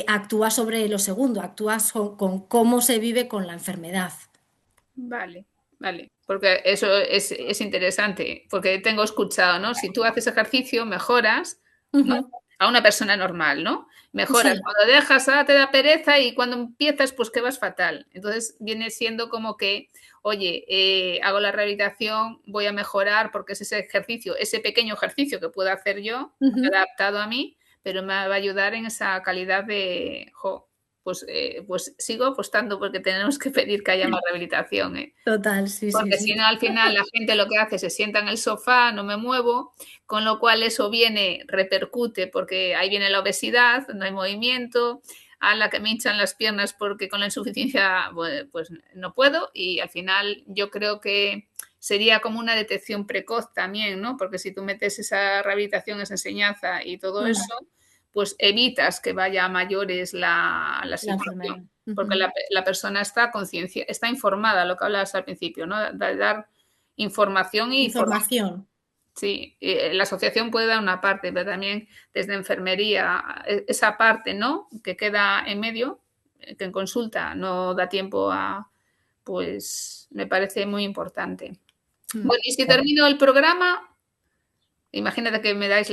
actúa sobre lo segundo, actúa con cómo se vive con la enfermedad. Vale, vale. Porque eso es interesante, porque tengo escuchado, ¿no? Si tú haces ejercicio, mejoras, ¿no? A una persona normal, ¿no? Mejoras. Sí. Cuando dejas, te da pereza y cuando empiezas, pues que vas fatal. Entonces viene siendo como que, oye, hago la rehabilitación, voy a mejorar porque es ese ejercicio, ese pequeño ejercicio que puedo hacer yo, adaptado a mí, pero me va a ayudar en esa calidad de, pues sigo apostando porque tenemos que pedir que haya más rehabilitación, ¿eh? Total, sí, sí, Porque si no, sí. al final la gente lo que hace se sienta en el sofá, no me muevo, con lo cual eso viene, repercute, porque ahí viene la obesidad, no hay movimiento, a la que me hinchan las piernas porque con la insuficiencia pues no puedo, y al final yo creo que sería como una detección precoz también, ¿no? Porque si tú metes esa rehabilitación, esa enseñanza y todo eso, pues evitas que vaya a mayores la enfermedad. situación. Porque la persona está está informada, lo que hablabas al principio, ¿no? De dar información y formación. Información. Sí, la asociación puede dar una parte, pero también desde enfermería, esa parte, ¿no?, que queda en medio, que en consulta no da tiempo a, pues me parece muy importante. Bueno, y si termino el programa, imagínate que me dais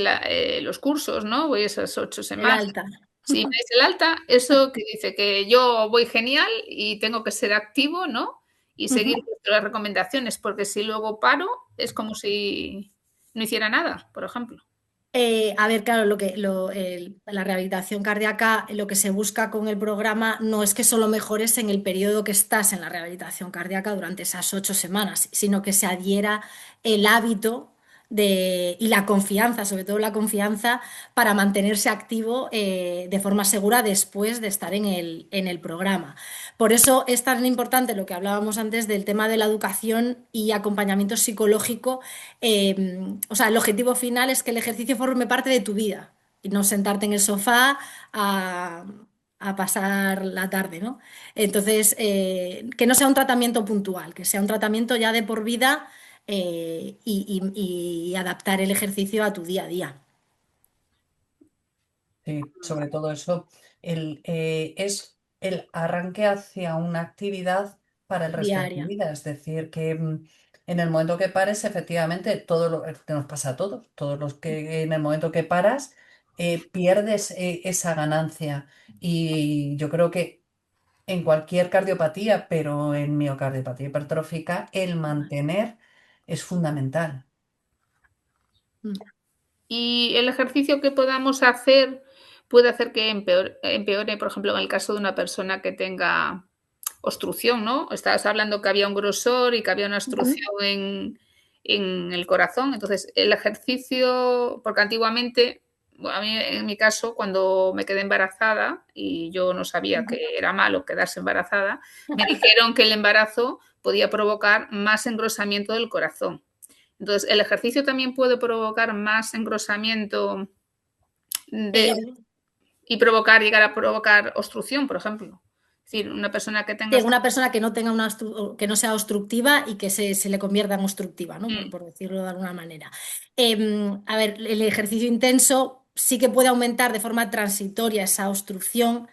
los cursos, ¿no? Voy esas 8 El semanas. alta. Si me dais el alta, eso que dice que yo voy genial y tengo que ser activo, ¿no? Y seguir las recomendaciones, porque si luego paro, es como si no hiciera nada, por ejemplo. A ver, claro, la rehabilitación cardíaca, lo que se busca con el programa no es que solo mejores en el periodo que estás en la rehabilitación cardíaca durante esas 8 semanas, sino que se adhiera el hábito y la confianza, sobre todo la confianza, para mantenerse activo de forma segura después de estar en el programa. Por eso es tan importante lo que hablábamos antes del tema de la educación y acompañamiento psicológico. O sea, el objetivo final es que el ejercicio forme parte de tu vida y no sentarte en el sofá a, a pasar la tarde, ¿no? Entonces, que no sea un tratamiento puntual, que sea un tratamiento ya de por vida y adaptar el ejercicio a tu día a día. Sí, sobre todo eso, es el arranque hacia una actividad para el resto de tu diaria. vida. Es decir, que en el momento que pares, efectivamente, todo lo que nos pasa a todos, todos los que en el momento que paras, pierdes esa ganancia. Y yo creo que en cualquier cardiopatía, pero en miocardiopatía hipertrófica, el mantener es fundamental. Mm. Y el ejercicio que podamos hacer puede hacer que empeore, por ejemplo, en el caso de una persona que tenga obstrucción, ¿no? Estabas hablando que había un grosor y que había una Ujú. obstrucción en el corazón. Entonces, el ejercicio, porque antiguamente, bueno, a mí en mi caso, cuando me quedé embarazada y yo no sabía que era malo quedarse embarazada, me dijeron que el embarazo podía provocar más engrosamiento del corazón. Entonces, el ejercicio también puede provocar más engrosamiento de, Eh, llegar a provocar obstrucción, por ejemplo. Es decir, una persona que tenga... de una persona que no tenga que no sea obstructiva y que se le convierta en obstructiva, ¿no? Por decirlo de alguna manera. A ver, el ejercicio intenso sí que puede aumentar de forma transitoria esa obstrucción.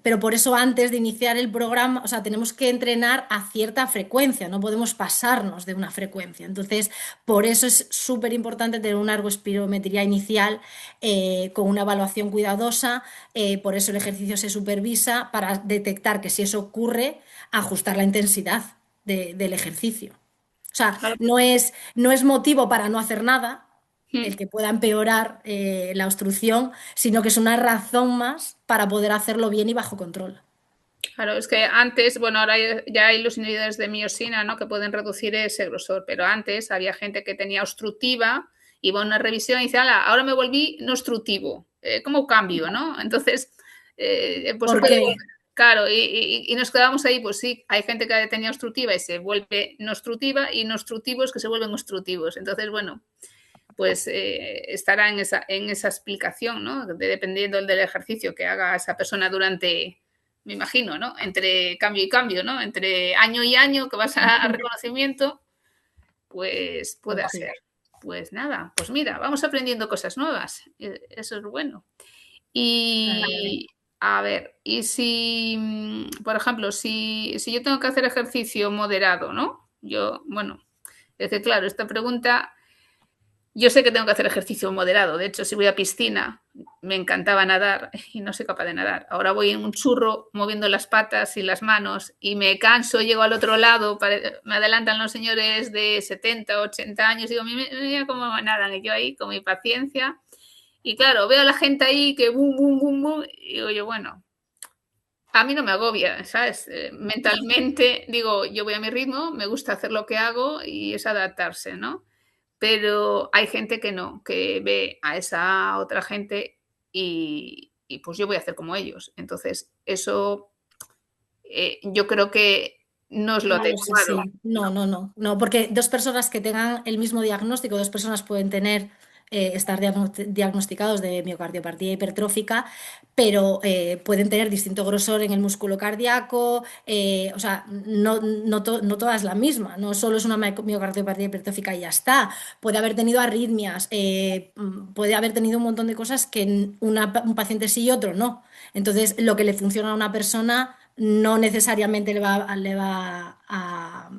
Pero por eso antes de iniciar el programa, o sea, tenemos que entrenar a cierta frecuencia, no podemos pasarnos de una frecuencia. Entonces, por eso es súper importante tener una ergospirometría inicial con una evaluación cuidadosa, por eso el ejercicio se supervisa para detectar que si eso ocurre, ajustar la intensidad del ejercicio. O sea, Claro. no es motivo para no hacer nada el que pueda empeorar la obstrucción, sino que es una razón más para poder hacerlo bien y bajo control. Claro, es que antes, bueno, ahora ya hay los inhibidores de miosina, ¿no? Que pueden reducir ese grosor, pero antes había gente que tenía obstructiva, iba a una revisión y dice, ala, ahora me volví no obstructivo. ¿Cómo cambio, no? Entonces, pues ¿Por qué? claro, y nos quedamos ahí, pues sí, hay gente que tenía obstructiva y se vuelve no obstrutiva y no obstructivos que se vuelven obstructivos. Entonces, bueno, pues estará en esa explicación, ¿no? Dependiendo del ejercicio que haga esa persona durante, me imagino, ¿no? Entre cambio y cambio, ¿no? Entre año y año que vas a reconocimiento, pues puede Pues sí. hacer. Pues nada, pues mira, vamos aprendiendo cosas nuevas. Eso es bueno. Y a ver, y si, por ejemplo, si yo tengo que hacer ejercicio moderado, ¿no? Yo, bueno, es que claro, esta pregunta yo sé que tengo que hacer ejercicio moderado. De hecho, si voy a piscina, me encantaba nadar y no soy capaz de nadar. Ahora voy en un churro moviendo las patas y las manos y me canso, llego al otro lado, me adelantan los señores de 70, 80 años y digo, mira cómo nadan. Y yo ahí con mi paciencia. Y claro, veo a la gente ahí que bum, bum, bum, bum. Y digo yo, bueno, a mí no me agobia, ¿sabes? Mentalmente digo, yo voy a mi ritmo, me gusta hacer lo que hago y es adaptarse, ¿no? Pero hay gente que no, que ve a esa otra gente y pues yo voy a hacer como ellos. Entonces, eso yo creo que no es lo No lo sé, adecuado. sí. No, no, no, no, porque dos personas que tengan el mismo diagnóstico, dos personas pueden estar diagnosticados de miocardiopatía hipertrófica, pero pueden tener distinto grosor en el músculo cardíaco, o sea, no toda es la misma, no solo es una miocardiopatía hipertrófica y ya está, puede haber tenido arritmias, puede haber tenido un montón de cosas que un paciente sí y otro no. Entonces, lo que le funciona a una persona no necesariamente le va a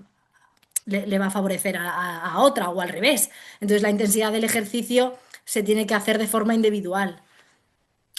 favorecer a otra o al revés. Entonces la intensidad del ejercicio se tiene que hacer de forma individual.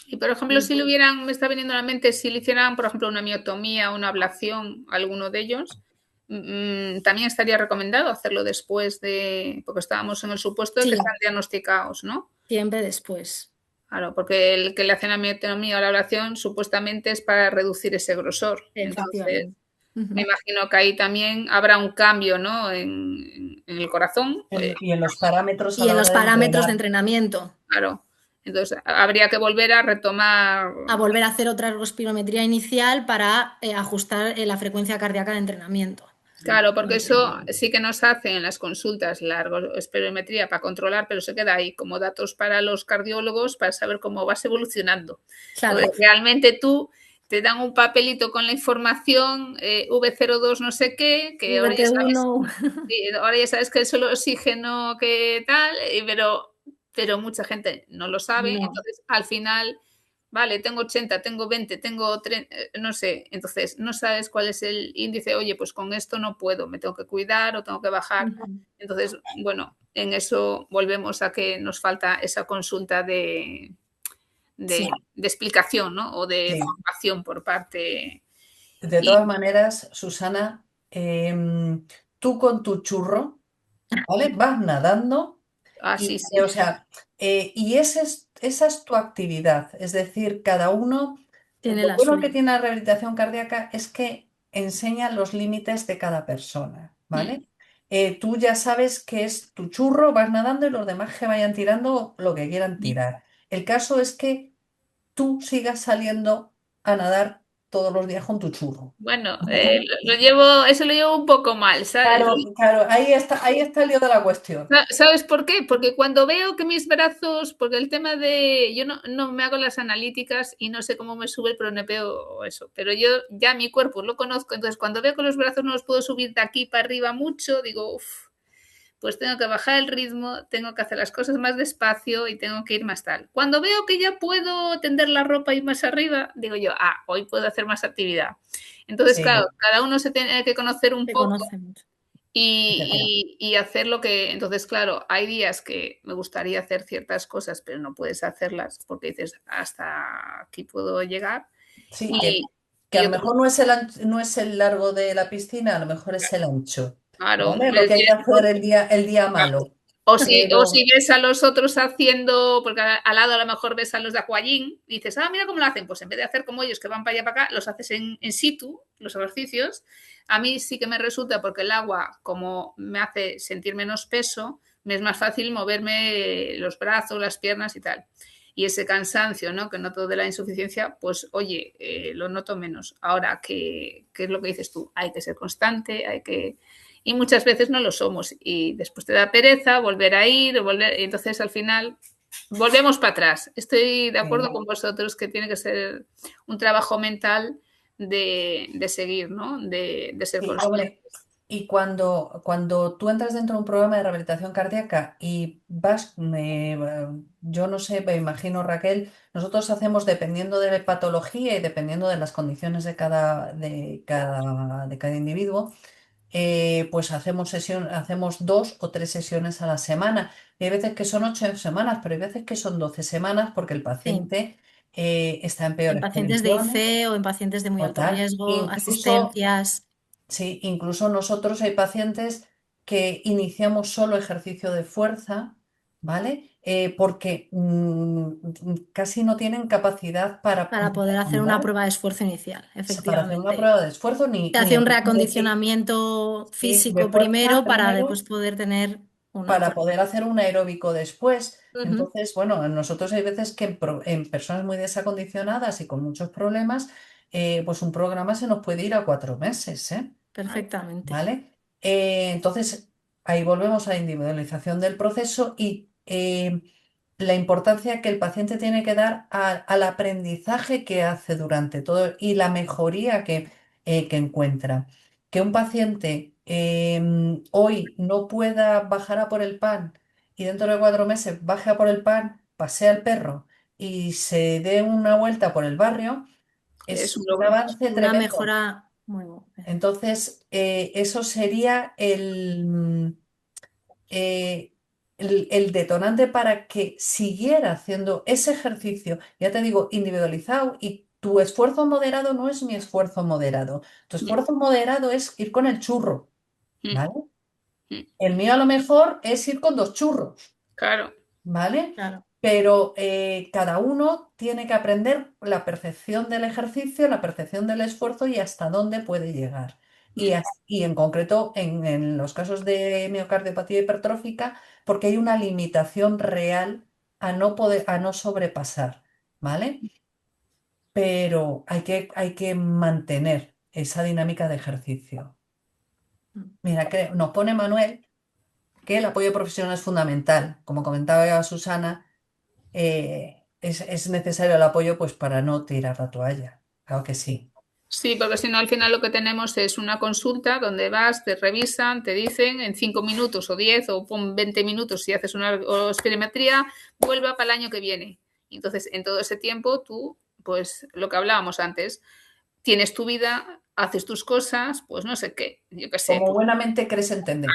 Y por ejemplo, si le hubieran, me está viniendo a la mente, si le hicieran, por ejemplo, una miotomía, una ablación, alguno de ellos, también estaría recomendado hacerlo después de, porque estábamos en el supuesto de que Sí, están diagnosticados, ¿no? siempre después. Claro, porque el que le hacen la miotomía o la ablación supuestamente es para reducir ese grosor. Entonces, Efectivamente. me Ujú. imagino que ahí también habrá un cambio, ¿no? En el corazón. Y en los parámetros a Y la en hora los de parámetros de entrenar. entrenamiento, Claro. Entonces, habría que volver a retomar. a volver a hacer otra ergospirometría inicial para ajustar la frecuencia cardíaca de entrenamiento. Claro, porque eso sí que nos hacen en las consultas la espirometría para controlar, pero se queda ahí como datos para los cardiólogos para saber cómo vas evolucionando. Claro. Entonces, realmente tú te dan un papelito con la información V02 no sé qué, que VT1. ahora ya sabes que es solo oxígeno, que tal, pero mucha gente no lo sabe. No. Entonces, al final vale, tengo 80, tengo 20, tengo 30, no sé, entonces no sabes cuál es el índice, oye, pues con esto no puedo, me tengo que cuidar o tengo que bajar. Entonces, bueno, en eso volvemos a que nos falta esa consulta Sí, de explicación, ¿no? O de sí. formación por parte. De Y todas maneras, Susana, tú con tu churro, ¿vale? Vas nadando así y, sí, o sea, y esa es tu actividad. Es decir, cada uno, Tiene lo la bueno que suya. tiene la rehabilitación cardíaca es que enseña los límites de cada persona, mm, ¿vale? Tú ya sabes que es tu churro, vas nadando y los demás que vayan tirando lo que quieran tirar. El caso es que tú sigas saliendo a nadar todos los días con tu churro. bueno, eso lo llevo un poco mal, ¿sabes? Claro, claro, ahí está el lío de la cuestión. ¿Sabes por qué? Porque cuando veo que mis brazos, porque el tema de, yo no me hago las analíticas y no sé cómo me sube el pronepeo o eso, pero yo ya mi cuerpo lo conozco, entonces cuando veo que los brazos no los puedo subir de aquí para arriba mucho, digo, uff, pues tengo que bajar el ritmo, tengo que hacer las cosas más despacio y tengo que ir más tal. Cuando veo que ya puedo tender la ropa y más arriba, digo yo, hoy puedo hacer más actividad. Entonces, claro, Sí, cada uno se tiene que conocer un Te poco conoce mucho. efectivamente. y hacer lo que. Entonces, claro, hay días que me gustaría hacer ciertas cosas, pero no puedes hacerlas porque dices, hasta aquí puedo llegar. Sí, Y, que a y lo otro, mejor no es el largo de la piscina, a lo mejor es el ancho, claro, ¿vale? Lo que hay que hacer el día malo. o Pero, si ves a los otros haciendo, porque al lado a lo mejor ves a los de aquagym, y dices, mira cómo lo hacen, pues en vez de hacer como ellos que van para allá para acá, los haces en situ, los ejercicios. A mí sí que me resulta porque el agua, como me hace sentir menos peso, me es más fácil moverme los brazos, las piernas y tal. Y ese cansancio, ¿no? Que noto de la insuficiencia, pues oye, lo noto menos. Ahora, ¿qué es lo que dices tú? Hay que ser constante, hay que y muchas veces no lo somos y después te da pereza volver a ir, y entonces al final volvemos para atrás. Estoy de acuerdo sí, con vosotros que tiene que ser un trabajo mental de seguir, ¿no? De ser y, constante. hombre, y cuando tú entras dentro de un programa de rehabilitación cardíaca y yo no sé, me imagino Raquel, nosotros hacemos dependiendo de la patología y dependiendo de las condiciones de cada individuo. Pues hacemos 2 o 3 sesiones a la semana. Y hay veces que son 8 semanas, pero hay veces que son 12 semanas porque el Sí. paciente está en En peores pacientes de condiciones IC o en pacientes de muy o alto tal. riesgo, Incluso, asistencias. sí, incluso nosotros hay pacientes que iniciamos solo ejercicio de fuerza, ¿vale? Porque casi no tienen capacidad Para poder hacer una andar, prueba de esfuerzo inicial, para hacer una efectivamente. prueba de esfuerzo, Se ni hace un decir, reacondicionamiento sí, de físico fuerza primero para después primero poder tener una para prueba. poder hacer un aeróbico después. Ujú, Entonces, bueno, nosotros hay veces que en personas muy desacondicionadas y con muchos problemas, pues un programa se nos puede ir a 4 meses, ¿eh? perfectamente. ¿Vale? Entonces, ahí volvemos a la individualización del proceso y la importancia que el paciente tiene que dar al aprendizaje que hace durante todo y la mejoría que encuentra. Que un paciente hoy no pueda bajar a por el pan y dentro de 4 meses baje a por el pan, pasea al perro y se dé una vuelta por el barrio, Es un es un logro. avance Una tremendo. mejora muy buena. Entonces, eso sería el detonante para que siguiera haciendo ese ejercicio, ya te digo, individualizado y tu esfuerzo moderado no es mi esfuerzo moderado. Tu Mm, esfuerzo moderado es ir con el churro, mm, ¿vale? mm. El mío a lo mejor es ir con 2 churros. Claro. ¿Vale? Claro. Pero cada uno tiene que aprender la percepción del ejercicio, la percepción del esfuerzo y hasta dónde puede llegar. Mm. Y en concreto, en los casos de miocardiopatía hipertrófica, porque hay una limitación real a no sobrepasar, ¿vale? Pero hay que mantener esa dinámica de ejercicio. Mm. Mira, que nos pone Manuel que el apoyo profesional es fundamental. Como comentaba Susana, es necesario el apoyo pues para no tirar la toalla. Claro que sí. Sí, porque si no, al final lo que tenemos es una consulta donde vas, te revisan, te dicen en 5 minutos o 10 o pon 20 minutos si haces una espirometría, vuelva para el año que viene. Entonces, en todo ese tiempo tú pues lo que hablábamos antes, tienes tu vida, haces tus cosas, pues no sé qué, yo qué sé, Como pues buenamente crees entender.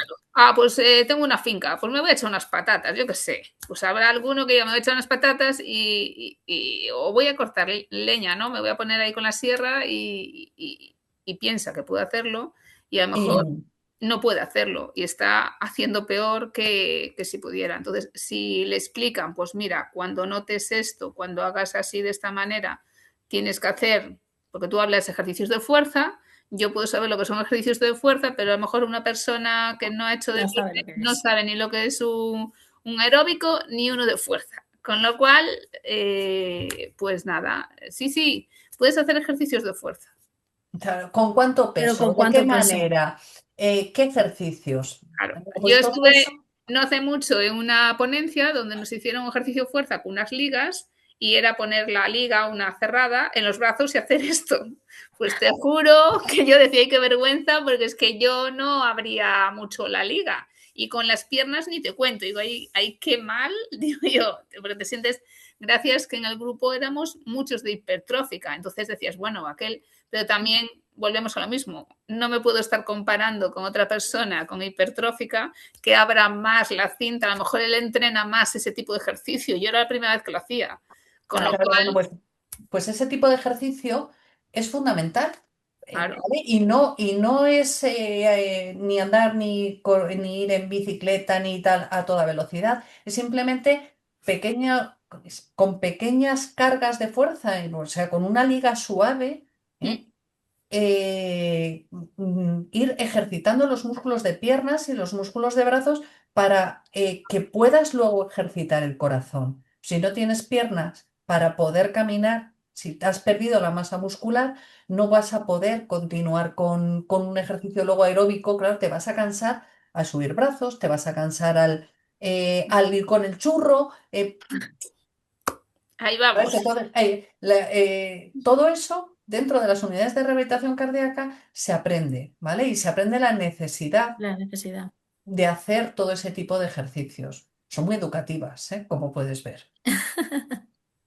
Pues tengo una finca, pues me voy a echar unas patatas, yo qué sé. Pues habrá alguno que ya me voy a echar unas patatas o voy a cortar leña, ¿no? Me voy a poner ahí con la sierra y piensa que puede hacerlo y a lo mejor Y, no puede hacerlo y está haciendo peor que si pudiera. Entonces, si le explican, pues mira, cuando notes esto, cuando hagas así de esta manera, tienes que hacer, porque tú hablas de ejercicios de fuerza, yo puedo saber lo que son ejercicios de fuerza, pero a lo mejor una persona que no ha hecho No sabe deporte lo que no es. sabe ni lo que es un aeróbico ni uno de fuerza. Con lo cual, pues nada, sí, puedes hacer ejercicios de fuerza. claro, ¿con cuánto Pero peso? ¿con ¿De qué cuánto peso? manera? ¿Qué ejercicios? Claro. Yo Pues todo estuve eso. no hace mucho en una ponencia donde nos hicieron un ejercicio de fuerza con unas ligas y era poner la liga, una cerrada, en los brazos y hacer esto. Pues te juro que yo decía, ay, qué vergüenza, porque es que yo no abría mucho la liga. Y con las piernas ni te cuento. Digo, ay, qué mal, digo yo, porque te sientes, gracias que en el grupo éramos muchos de hipertrófica. Entonces decías, bueno, aquel, pero también volvemos a lo mismo. No me puedo estar comparando con otra persona con hipertrófica que abra más la cinta. A lo mejor él entrena más ese tipo de ejercicio. Yo era la primera vez que lo hacía. Con lo Claro, bueno, cual, pues ese tipo de ejercicio es fundamental, claro. ¿vale? Y no es ni andar ni ir en bicicleta ni tal a toda velocidad, es simplemente con pequeñas cargas de fuerza, o sea, con una liga suave, ¿eh? Ir ejercitando los músculos de piernas y los músculos de brazos para que puedas luego ejercitar el corazón. Si no tienes piernas para poder caminar, si te has perdido la masa muscular, no vas a poder continuar con un ejercicio luego aeróbico. Claro, te vas a cansar al subir brazos, te vas a cansar al ir con el churro. Ahí ¿Sabes? vamos. Entonces, todo eso dentro de las unidades de rehabilitación cardíaca se aprende, ¿vale? Y se aprende la necesidad La necesidad. de hacer todo ese tipo de ejercicios. Son muy educativas, ¿eh? Como puedes ver.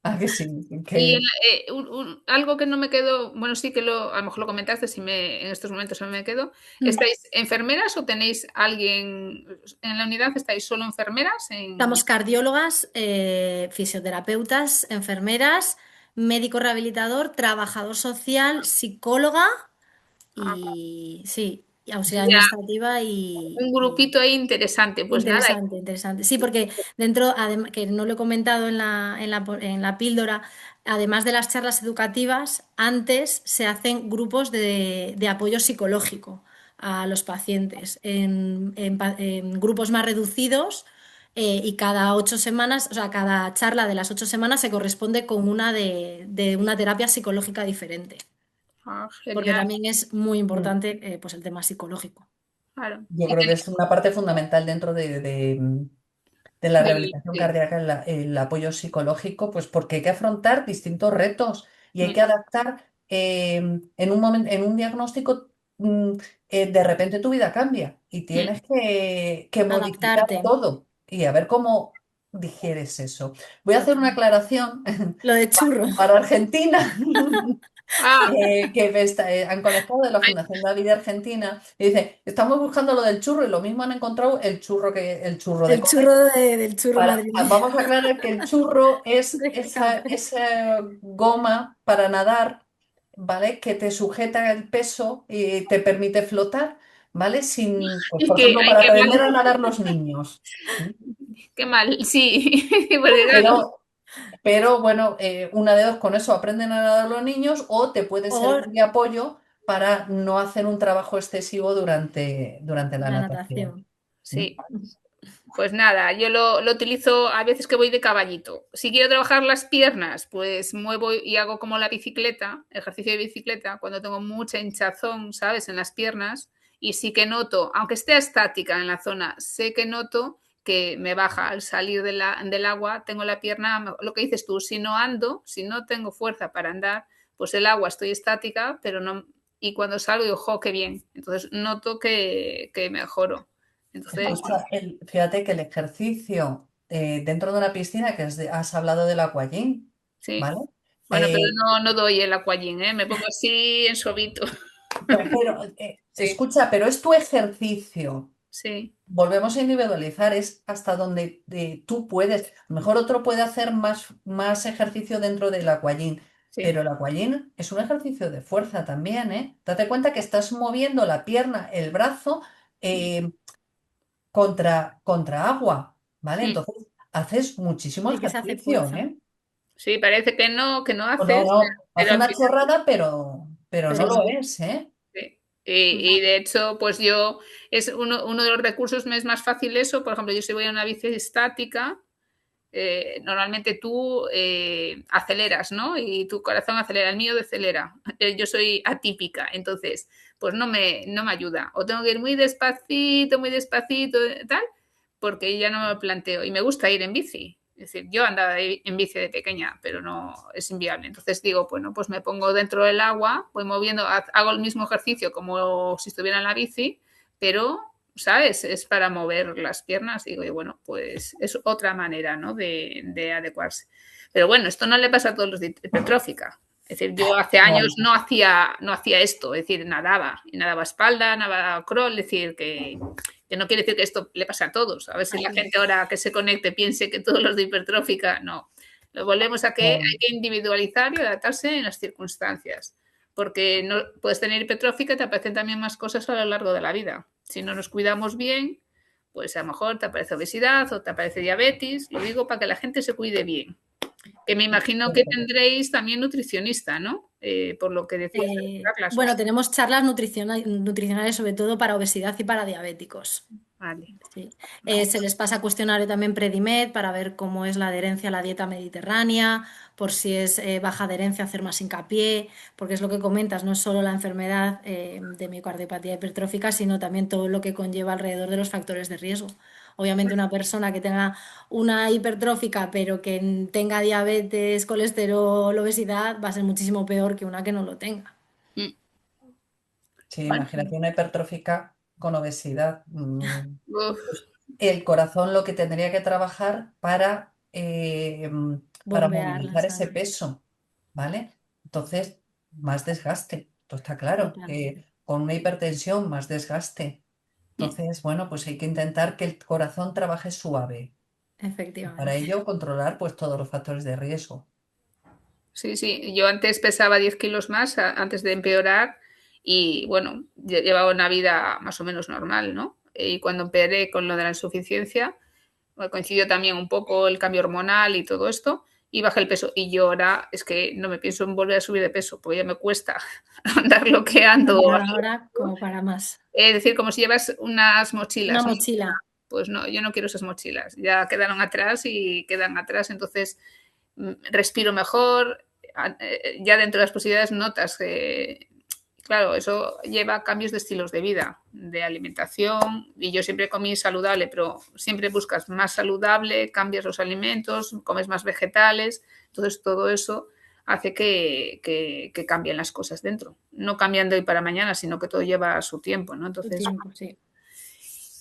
Ah, que sí, Y que algo que no me quedó, bueno, sí que a lo mejor lo comentaste, si en estos momentos no me quedo. Mm. ¿Estáis enfermeras o tenéis alguien en la unidad? ¿Estáis solo enfermeras? Estamos cardiólogas, fisioterapeutas, enfermeras, médico rehabilitador, trabajador social, psicóloga y sí, y auxiliar Ya, administrativa un y grupito ahí interesante. Pues nada, interesante, interesante. Sí, porque dentro, que no lo he comentado en la píldora, además de las charlas educativas, antes se hacen grupos de apoyo psicológico a los pacientes en grupos más reducidos. Y cada 8 semanas, o sea, cada charla de las 8 semanas se corresponde con una de una terapia psicológica diferente, porque genial, también es muy mm, importante pues el tema psicológico. claro. yo Y creo que es una parte fundamental dentro de la rehabilitación sí. cardíaca, el apoyo psicológico, pues porque hay que afrontar distintos retos y hay que adaptar en un momento, en un diagnóstico, de repente tu vida cambia y tienes que modificar Adaptarte. todo y a ver cómo digieres eso. Voy a hacer una Total. aclaración Lo de churro. para Argentina. Ah, Han conectado de la Fundación David de Argentina y dice, estamos buscando lo del churro y lo mismo han encontrado el churro de comer. Del churro madrileño Vamos a aclarar que el churro es de Getafe. esa goma para nadar, ¿vale? Que te sujeta el peso y te permite flotar, ¿vale? Pues, y por que, ejemplo, ay, para aprender a nadar los niños. ¿Sí? qué mal, sí, porque claro, Pero, pero bueno, una de dos, con eso aprenden a nadar los niños o te puede O servir de apoyo para no hacer un trabajo excesivo durante la la natación. natación. ¿Mm? sí. Pues nada, yo lo utilizo a veces que voy de caballito. Si quiero trabajar las piernas, pues muevo y hago como la bicicleta, ejercicio de bicicleta, cuando tengo mucha hinchazón, ¿sabes? En las piernas. Y sí que noto, aunque esté estática en la zona, sé que noto que me baja al salir del agua, tengo la pierna, lo que dices tú, si no ando, si no tengo fuerza para andar, pues el agua estoy estática, pero no, y cuando salgo digo, jo, qué bien. Entonces noto que mejoro. Entonces, Escucha, fíjate que el ejercicio dentro de una piscina, has hablado del aquagym, sí. ¿vale? Bueno, pero Eh, no doy el aquagym, ¿eh? Me pongo así en suavito. pero, Sí, escucha, pero es tu ejercicio. sí, Volvemos a individualizar, es hasta donde tú puedes. A lo mejor otro puede hacer más ejercicio dentro del aquagym, sí. pero el aquagym es un ejercicio de fuerza también, ¿eh? Date cuenta que estás moviendo la pierna, el brazo eh, contra agua, ¿vale? Mm. Entonces haces muchísimo Sí, que se hace ejercicio, fuerza, ¿eh? Sí, parece que no O no, haces, no, pero hace al una final chorrada, pero no pero lo sí. es, ¿eh? sí. Y de hecho, pues yo, es uno de los recursos me es más fácil eso. Por ejemplo, yo si voy a una bici estática, normalmente tú aceleras, ¿no? Y tu corazón acelera, el mío decelera. Yo soy atípica, entonces, pues no me ayuda. O tengo que ir muy despacito, tal, porque ya no me lo planteo. Y me gusta ir en bici. Es decir, yo andaba en bici de pequeña, pero no es inviable. Entonces digo, bueno, pues me pongo dentro del agua, voy moviendo, hago el mismo ejercicio como si estuviera en la bici, pero ¿sabes? Es para mover las piernas. Digo, y bueno, pues es otra manera, ¿no? De adecuarse. Pero bueno, esto no le pasa a todos los de hipertrófica. Es decir, yo hace años No, no hacía esto, es decir, nadaba, y nadaba espalda, nadaba crawl, es decir, que no quiere decir que esto le pase a todos. A ver si la Así gente es. ahora que se conecte piense que todos los de hipertrófica, no. Lo volvemos a que no. hay que individualizar y adaptarse en las circunstancias, porque no puedes tener hipertrófica y te aparecen también más cosas a lo largo de la vida. Si no nos cuidamos bien, pues a lo mejor te aparece obesidad o te aparece diabetes. Lo digo para que la gente se cuide bien. Que me imagino que tendréis también nutricionista, ¿no? Por lo que decías de las charlas. Bueno, tenemos charlas nutricionales sobre todo para obesidad y para diabéticos. Vale, Sí. vale. Se les pasa cuestionario también Predimed para ver cómo es la adherencia a la dieta mediterránea, por si es baja adherencia, hacer más hincapié, porque es lo que comentas, no es solo la enfermedad de miocardiopatía hipertrófica, sino también todo lo que conlleva alrededor de los factores de riesgo. Obviamente una persona que tenga una hipertrófica pero que tenga diabetes, colesterol, obesidad, va a ser muchísimo peor que una que no lo tenga. Mm. Sí, Bueno, imagínate una hipertrófica con obesidad. uf, El corazón lo que tendría que trabajar para Bombear la movilizar ese sangre, peso, ¿vale? Entonces, más desgaste, esto está claro. totalmente. Con una hipertensión, más desgaste. mm, Entonces, bueno, pues hay que intentar que el corazón trabaje suave. Y para Efectivamente. ello, controlar pues todos los factores de riesgo. sí, sí. Yo antes pesaba 10 kilos más antes de empeorar y bueno, llevaba una vida más o menos normal, ¿no? Y cuando empeoré con lo de la insuficiencia, coincidió también un poco el cambio hormonal y todo esto, y bajé el peso. Y yo ahora es que no me pienso en volver a subir de peso, porque ya me cuesta andar lo que ando. Andar ahora como para más. Es decir, como si llevas unas Una mochilas. mochila. Pues no, yo no quiero esas mochilas. Ya quedaron atrás y quedan atrás, entonces respiro mejor. Ya dentro de las posibilidades notas que, claro, eso lleva a cambios de estilos de vida, de alimentación, y yo siempre comí saludable, pero siempre buscas más saludable, cambias los alimentos, comes más vegetales, entonces todo eso hace que cambien las cosas dentro. No cambian de hoy para mañana, sino que todo lleva su tiempo, ¿no? Tu Entonces, tiempo, sí.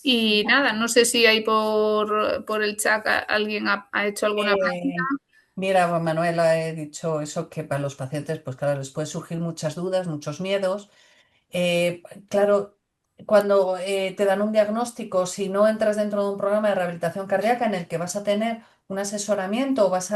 y nada, no sé si hay por el chat alguien ha hecho alguna pregunta. Eh, Mira, Manuela, he dicho eso, que para los pacientes, pues claro, les puede surgir muchas dudas, muchos miedos. Claro, cuando te dan un diagnóstico, si no entras dentro de un programa de rehabilitación cardíaca en el que vas a tener un asesoramiento o vas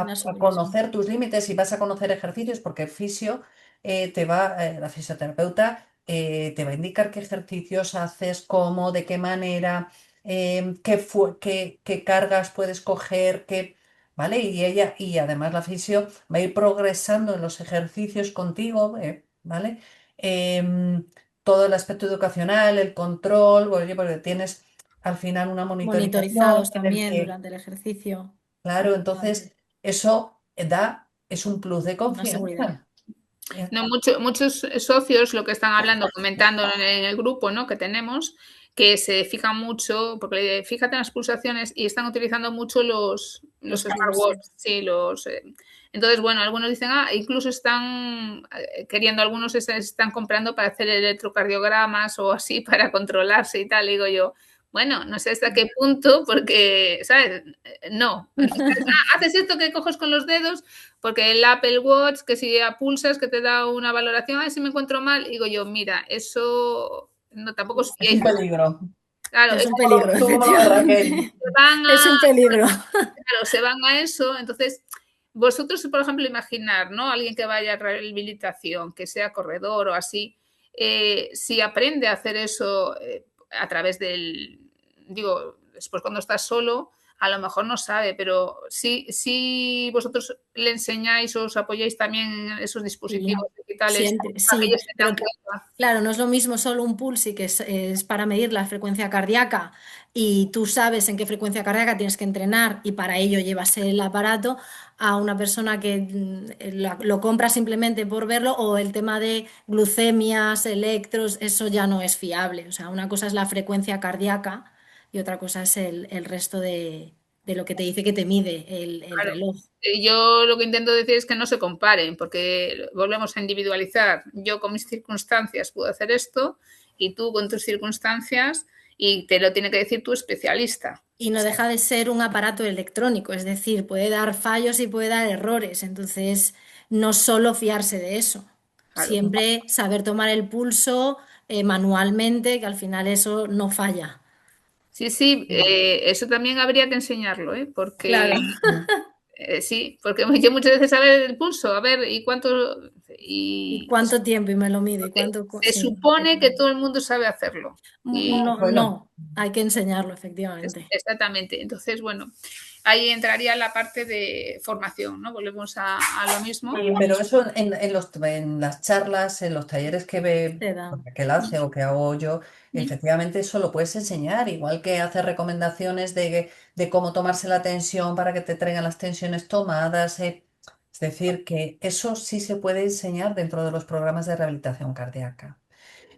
Una a supervisión. conocer tus límites y vas a conocer ejercicios, porque el fisio la fisioterapeuta te va a indicar qué ejercicios haces, cómo, de qué manera, qué cargas puedes coger, ¿vale? Y además la fisio va a ir progresando en los ejercicios contigo, ¿vale? em, Todo el aspecto educacional, el control, oye, porque tienes al final una monitorización Monitorizados en el también que, durante el ejercicio. claro, Efectivamente. entonces eso es un plus de Una seguridad. confianza. No, muchos socios lo que están hablando, comentando en el grupo, ¿no? Que tenemos, que se fijan mucho, porque fíjate en las pulsaciones y están utilizando mucho los Los pulsos. smartwatches, sí, entonces, bueno, algunos dicen, incluso están queriendo, están comprando para hacer electrocardiogramas o así para controlarse y tal, digo yo, Bueno, no sé hasta qué punto, porque, ¿sabes? No. Entonces, haces esto que coges con los dedos, porque el Apple Watch, que si pulsas, que te da una valoración, ay, si me encuentro mal, digo yo, mira, eso no tampoco os Es un fiéis. peligro. Claro, Es un peligro, ¿Tú cómo lo ves, Raquel? efectivamente. se van Es a, un peligro. claro, se van a eso, entonces vosotros, por ejemplo, imaginar, ¿no? Alguien que vaya a rehabilitación, que sea corredor o así, si aprende a hacer eso a través del, digo, después cuando estás solo, a lo mejor no sabe, pero si vosotros le enseñáis o os apoyáis también en esos Sí, dispositivos digitales siempre, para que sí, ellos se pero den cuenta. claro, no es lo mismo solo un pulsi es para medir la frecuencia cardíaca y tú sabes en qué frecuencia cardíaca tienes que entrenar y para ello llevas el aparato a una persona que lo compra simplemente por verlo o el tema de glucemias, electros, eso ya no es fiable. O sea, una cosa es la frecuencia cardíaca y otra cosa es el resto de lo que te dice que te mide el Claro. reloj. Yo lo que intento decir es que no se comparen, porque volvemos a individualizar. Yo con mis circunstancias puedo hacer esto y tú con tus circunstancias y te lo tiene que decir tu especialista. Y no deja de ser un aparato electrónico, es decir, puede dar fallos y puede dar errores. Entonces, no solo fiarse de eso, Claro. siempre saber tomar el pulso manualmente, que al final eso no falla. Sí, sí, eso también habría que enseñarlo, ¿eh? Porque Claro. sí, porque yo muchas veces a ver el pulso, a ver, y cuánto, ¿Y y cuánto tiempo? Y me lo mido. ¿Y porque cuánto? se Sí, supone que todo efectivamente. el mundo sabe hacerlo. Y No, Bueno. no, hay que enseñarlo, efectivamente. exactamente. Entonces, bueno, ahí entraría la parte de formación, ¿no? Volvemos a lo mismo. Sí, pero eso en las charlas, en los talleres que ve Te da. que él hace o que hago yo, efectivamente eso lo puedes enseñar, igual que hace recomendaciones de cómo tomarse la tensión para que te traigan las tensiones tomadas. Es decir, que eso sí se puede enseñar dentro de los programas de rehabilitación cardíaca.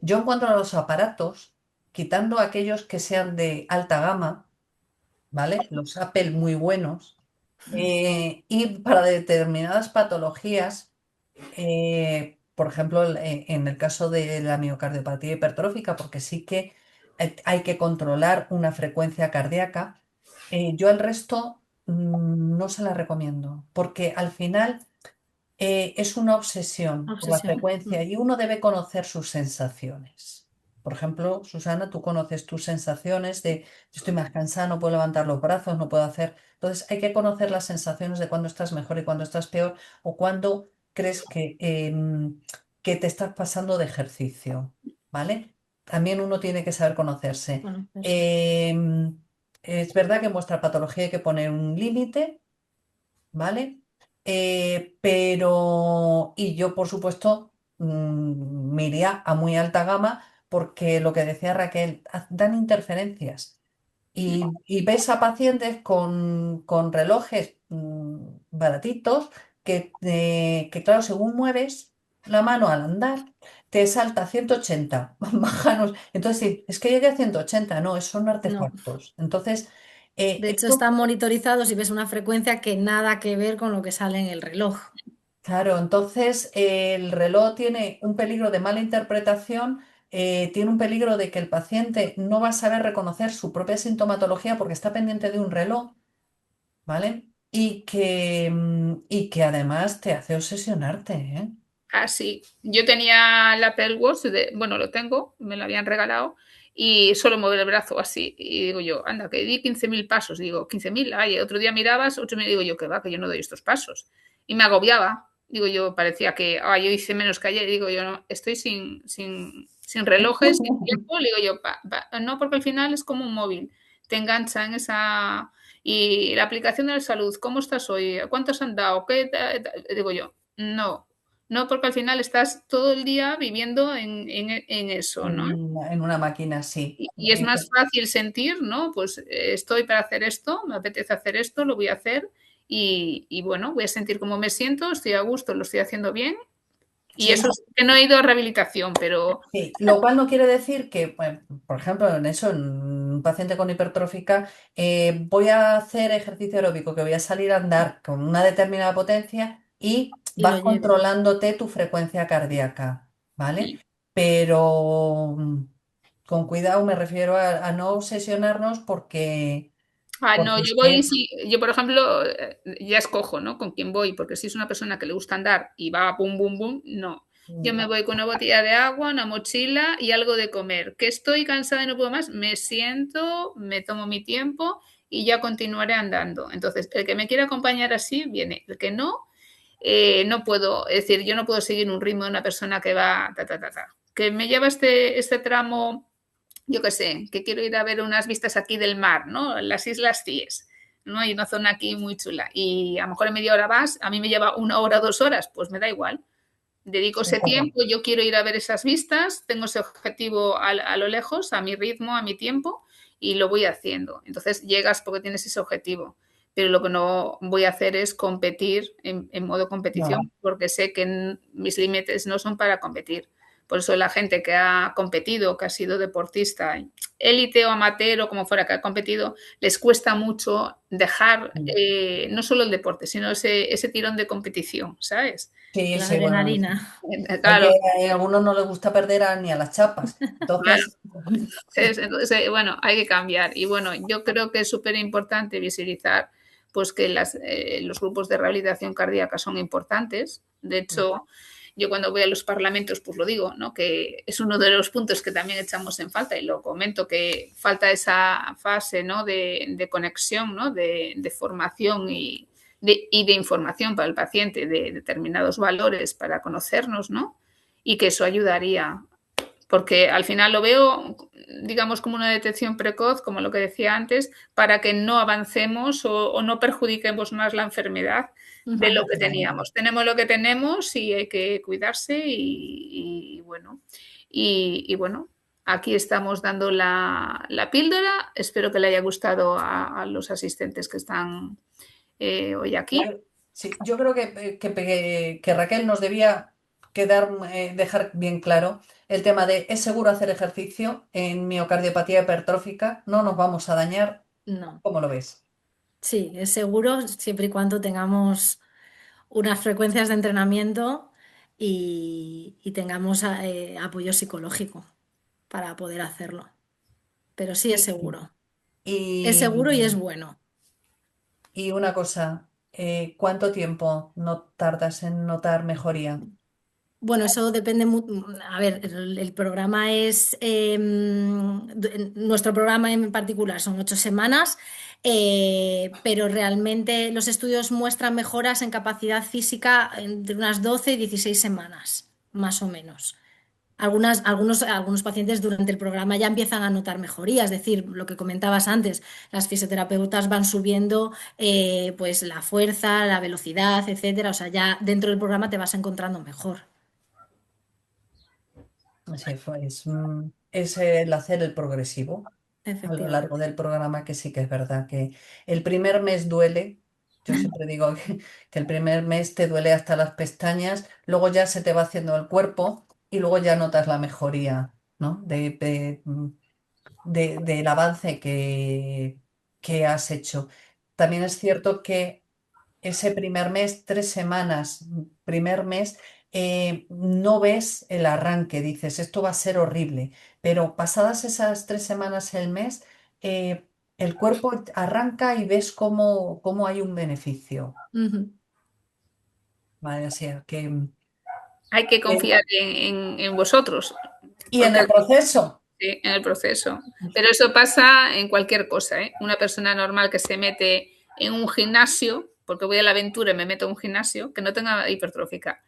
Yo en cuanto a los aparatos, quitando aquellos que sean de alta gama, ¿vale? Los Apple muy buenos. Y para determinadas patologías, por ejemplo, en el caso de la miocardiopatía hipertrófica, porque sí que hay que controlar una frecuencia cardíaca, yo al resto no se la recomiendo, porque al final es una obsesión por la Obsesión. frecuencia y uno debe conocer sus sensaciones. Por ejemplo, Susana, tú conoces tus sensaciones de "Yo estoy más cansada, no puedo levantar los brazos, no puedo hacer". Entonces hay que conocer las sensaciones de cuando estás mejor y cuando estás peor o cuando crees que te estás pasando de ejercicio, ¿vale? También uno tiene que saber conocerse. Bueno, eso. Es verdad que en vuestra patología hay que poner un límite, ¿vale? Pero, y yo por supuesto me iría a muy alta gama porque lo que decía Raquel, dan interferencias y ves a pacientes con relojes baratitos que, claro, según mueves la mano al andar, te salta a 180, bajanos. Entonces, sí, es que llegué a 180, no, son No. artefactos. Entonces, De hecho, esto. están monitorizados y ves una frecuencia que nada que ver con lo que sale en el reloj. Claro, entonces el reloj tiene un peligro de mala interpretación, tiene un peligro de que el paciente no va a saber reconocer su propia sintomatología porque está pendiente de un reloj, ¿vale? Y que además te hace obsesionarte, ¿eh? Así. Yo tenía el Apple Watch, bueno, lo tengo, me lo habían regalado, y solo mover el brazo así. Y digo yo, anda, que di 15.000 pasos. Digo, 15.000, ay, otro día mirabas, 8.000, digo yo, que va, que yo no doy estos pasos. Y me agobiaba. Digo yo, parecía que, yo hice menos que ayer. Digo yo, no, estoy sin relojes, sin tiempo. Digo yo, no, porque al final es como un móvil. Te engancha en esa. Y la aplicación de la salud, ¿cómo estás hoy? ¿Cuántos han dado? ¿Qué? Digo yo, no, no, porque al final estás todo el día viviendo en eso, ¿no? En una máquina, sí. Y es más fácil sentir, ¿no? Pues estoy para hacer esto, me apetece hacer esto, lo voy a hacer y bueno, voy a sentir cómo me siento, estoy a gusto, lo estoy haciendo bien. Y Sí, eso es que no he ido a rehabilitación, pero sí, lo cual no quiere decir que, bueno, por ejemplo, en eso, en un paciente con hipertrófica, voy a hacer ejercicio aeróbico, que voy a salir a andar con una determinada potencia y Y lo vas lleve. controlándote tu frecuencia cardíaca, ¿vale? Pero con cuidado me refiero a no obsesionarnos No, porque yo es voy, que... sí, yo por ejemplo, ya escojo, ¿no? Con quién voy, porque si es una persona que le gusta andar y va bum, bum, bum, no. Yo me voy con una botella de agua, una mochila y algo de comer. Que estoy cansada y no puedo más, me siento, me tomo mi tiempo y ya continuaré andando. Entonces, el que me quiera acompañar así, viene. El que no, no puedo, es decir, yo no puedo seguir un ritmo de una persona que va ta, ta, ta, ta. Que me lleva este tramo, yo qué sé, que quiero ir a ver unas vistas aquí del mar, ¿no? Las Islas Cíes, ¿no? Hay una zona aquí muy chula y a lo mejor en media hora vas, a mí me lleva 1 hora, 2 horas, pues me da igual. Dedico ese tiempo, yo quiero ir a ver esas vistas, tengo ese objetivo a lo lejos, a mi ritmo, a mi tiempo y lo voy haciendo. Entonces llegas porque tienes ese objetivo, pero lo que no voy a hacer es competir en modo No, competición porque sé que mis límites no son para competir. Por eso la gente que ha competido, que ha sido deportista, élite o amateur o como fuera que ha competido, les cuesta mucho dejar no solo el deporte, sino ese tirón de competición, ¿sabes? sí, La sí, bueno, adrenalina. hay Claro, a algunos no les gusta perder ni a las chapas. claro. Entonces, Entonces, bueno, hay que cambiar. Y bueno, yo creo que es súper importante visibilizar pues que los grupos de rehabilitación cardíaca son importantes. De hecho, yo cuando voy a los parlamentos, pues lo digo, ¿no? Que es uno de los puntos que también echamos en falta y lo comento, que falta esa fase, ¿no? de conexión, ¿no? De formación y de información para el paciente de determinados valores para conocernos, ¿no? Y que eso ayudaría porque al final lo veo, digamos, como una detección precoz, como lo que decía antes, para que no avancemos o no perjudiquemos más la enfermedad de lo que efectivamente. teníamos. Tenemos lo que tenemos y hay que cuidarse bueno, bueno, aquí estamos dando la píldora. Espero que le haya gustado a los asistentes que están hoy aquí. Sí, yo creo que Raquel nos debía dejar bien claro el tema de ¿es seguro hacer ejercicio en miocardiopatía hipertrófica? No nos vamos a dañar. No, ¿Cómo lo ves? sí, es seguro siempre y cuando tengamos unas frecuencias de entrenamiento y tengamos apoyo psicológico para poder hacerlo. Pero sí es Y, seguro. Es y, seguro y es bueno. y una cosa, ¿cuánto tiempo no tardas en notar mejoría? Bueno, eso depende. A ver, el programa es. Nuestro programa en particular son 8 semanas, pero realmente los estudios muestran mejoras en capacidad física entre unas 12 y 16 semanas, más o menos. Algunos pacientes durante el programa ya empiezan a notar mejoría, es decir, lo que comentabas antes, las fisioterapeutas van subiendo pues la fuerza, la velocidad, etcétera. O sea, ya dentro del programa te vas encontrando mejor. Sí, es el hacer el progresivo a lo largo Efectivamente. del programa, que sí que es verdad que el primer mes duele. Yo siempre digo que el primer mes te duele hasta las pestañas, luego ya se te va haciendo el cuerpo y luego ya notas la mejoría, ¿no? Del avance que has hecho. También es cierto que ese primer mes, 3 semanas, primer mes, no ves el arranque, dices, esto va a ser horrible, pero pasadas esas 3 semanas, el mes, el cuerpo arranca y ves cómo hay un beneficio. Ujú. ¿Vale? O sea, Hay que que- confiar en vosotros, y en porque el proceso, sí, en el proceso. Pero eso pasa en cualquier cosa, ¿eh? Una persona normal que se mete en un gimnasio, porque voy a la aventura y me meto en un gimnasio, que no tenga hipertrófica.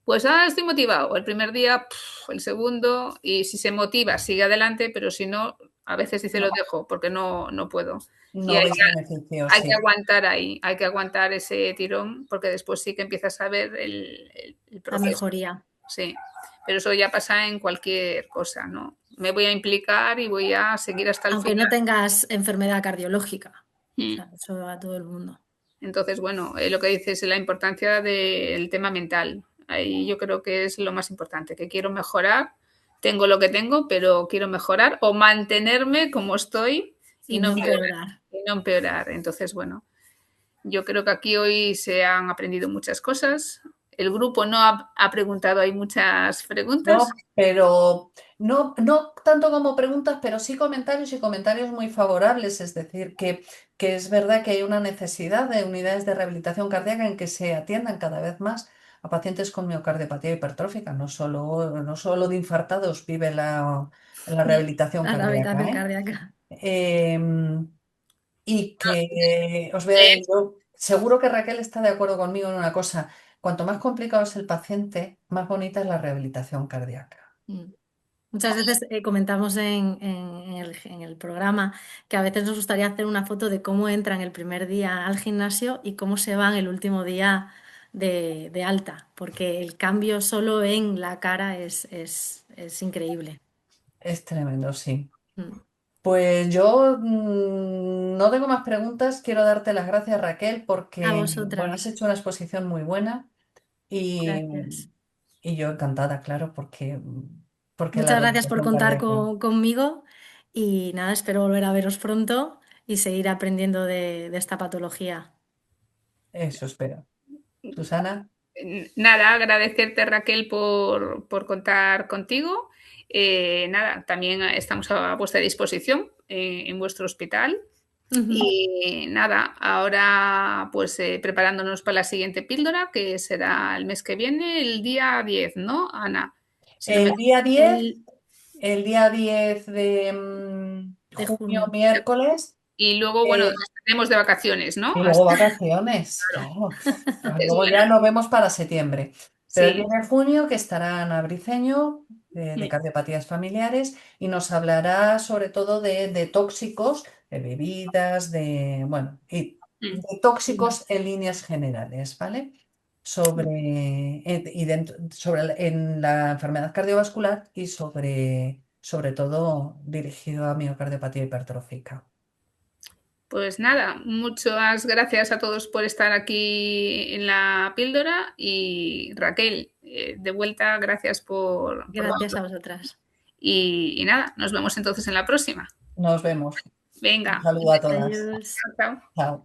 Pues estoy motivado. El primer día, el segundo, y si se motiva, sigue adelante, pero si no, a veces dice lo no, dejo porque no puedo. Y no veis beneficios, hay que sí. aguantar ahí, hay que aguantar ese tirón, porque después sí que empiezas a ver el La proceso. mejoría. Sí, pero eso ya pasa en cualquier cosa, ¿no? Me voy a implicar y voy a seguir hasta el Aunque final. no tengas enfermedad cardiológica. O Mm. sea, eso va a todo el mundo. Entonces, bueno, lo que dices es la importancia del tema mental. Ahí yo creo que es lo más importante, que quiero mejorar, tengo lo que tengo, pero quiero mejorar o mantenerme como estoy y Y no no empeorar. empeorar. Y no empeorar. Entonces, bueno, yo creo que aquí hoy se han aprendido muchas cosas. el grupo no ha preguntado, hay muchas preguntas. No, pero no tanto como preguntas, pero sí comentarios y comentarios muy favorables. Es decir, que es verdad que hay una necesidad de unidades de rehabilitación cardíaca en que se atiendan cada vez más a pacientes con miocardiopatía hipertrófica. No solo de infartados vive la rehabilitación La cardíaca, rehabilitación ¿eh? cardíaca. Em, y que yo seguro que Raquel está de acuerdo conmigo en una cosa. Cuanto más complicado es el paciente, más bonita es la rehabilitación cardíaca. Mm. Muchas veces comentamos en el programa que a veces nos gustaría hacer una foto de cómo entran el primer día al gimnasio y cómo se van el último día de alta, porque el cambio solo en la cara es increíble. Es tremendo, sí. Mm. Pues yo no tengo más preguntas. Quiero darte las gracias, Raquel, A porque bueno, has vosotras. hecho una exposición muy buena y, Gracias. y yo encantada, claro, porque la Muchas gracias por rehabilitación contar cardíaca, conmigo y nada, espero volver a veros pronto y seguir aprendiendo de esta patología. eso espero. Susana, Nada, agradecerte Raquel por contar contigo. Nada, también estamos a vuestra disposición en vuestro hospital. Ujú. Y nada, ahora pues preparándonos para la siguiente píldora, que será el mes que viene, el día 10, ¿no, Ana? Si no me el día 10, El el día 10 de de junio, junio. miércoles. Y luego, bueno, eh, estaremos de vacaciones, ¿no? Y luego vacaciones, claro. Es Luego ya verano. nos vemos para septiembre. Pero el Sí. 10 de junio que estará Ana Briceño de Mm, cardiopatías familiares y nos hablará sobre todo de tóxicos, de bebidas, bueno, y mm. de tóxicos en líneas generales, ¿vale? En la enfermedad cardiovascular y sobre todo dirigido a miocardiopatía hipertrófica. Pues nada, muchas gracias a todos por estar aquí en la píldora y Raquel, de vuelta, gracias por Gracias todo. a vosotras. Y nada, nos vemos entonces en la próxima. Nos vemos. Un Venga, saludo a todas. Adiós. chao, chao. Chao.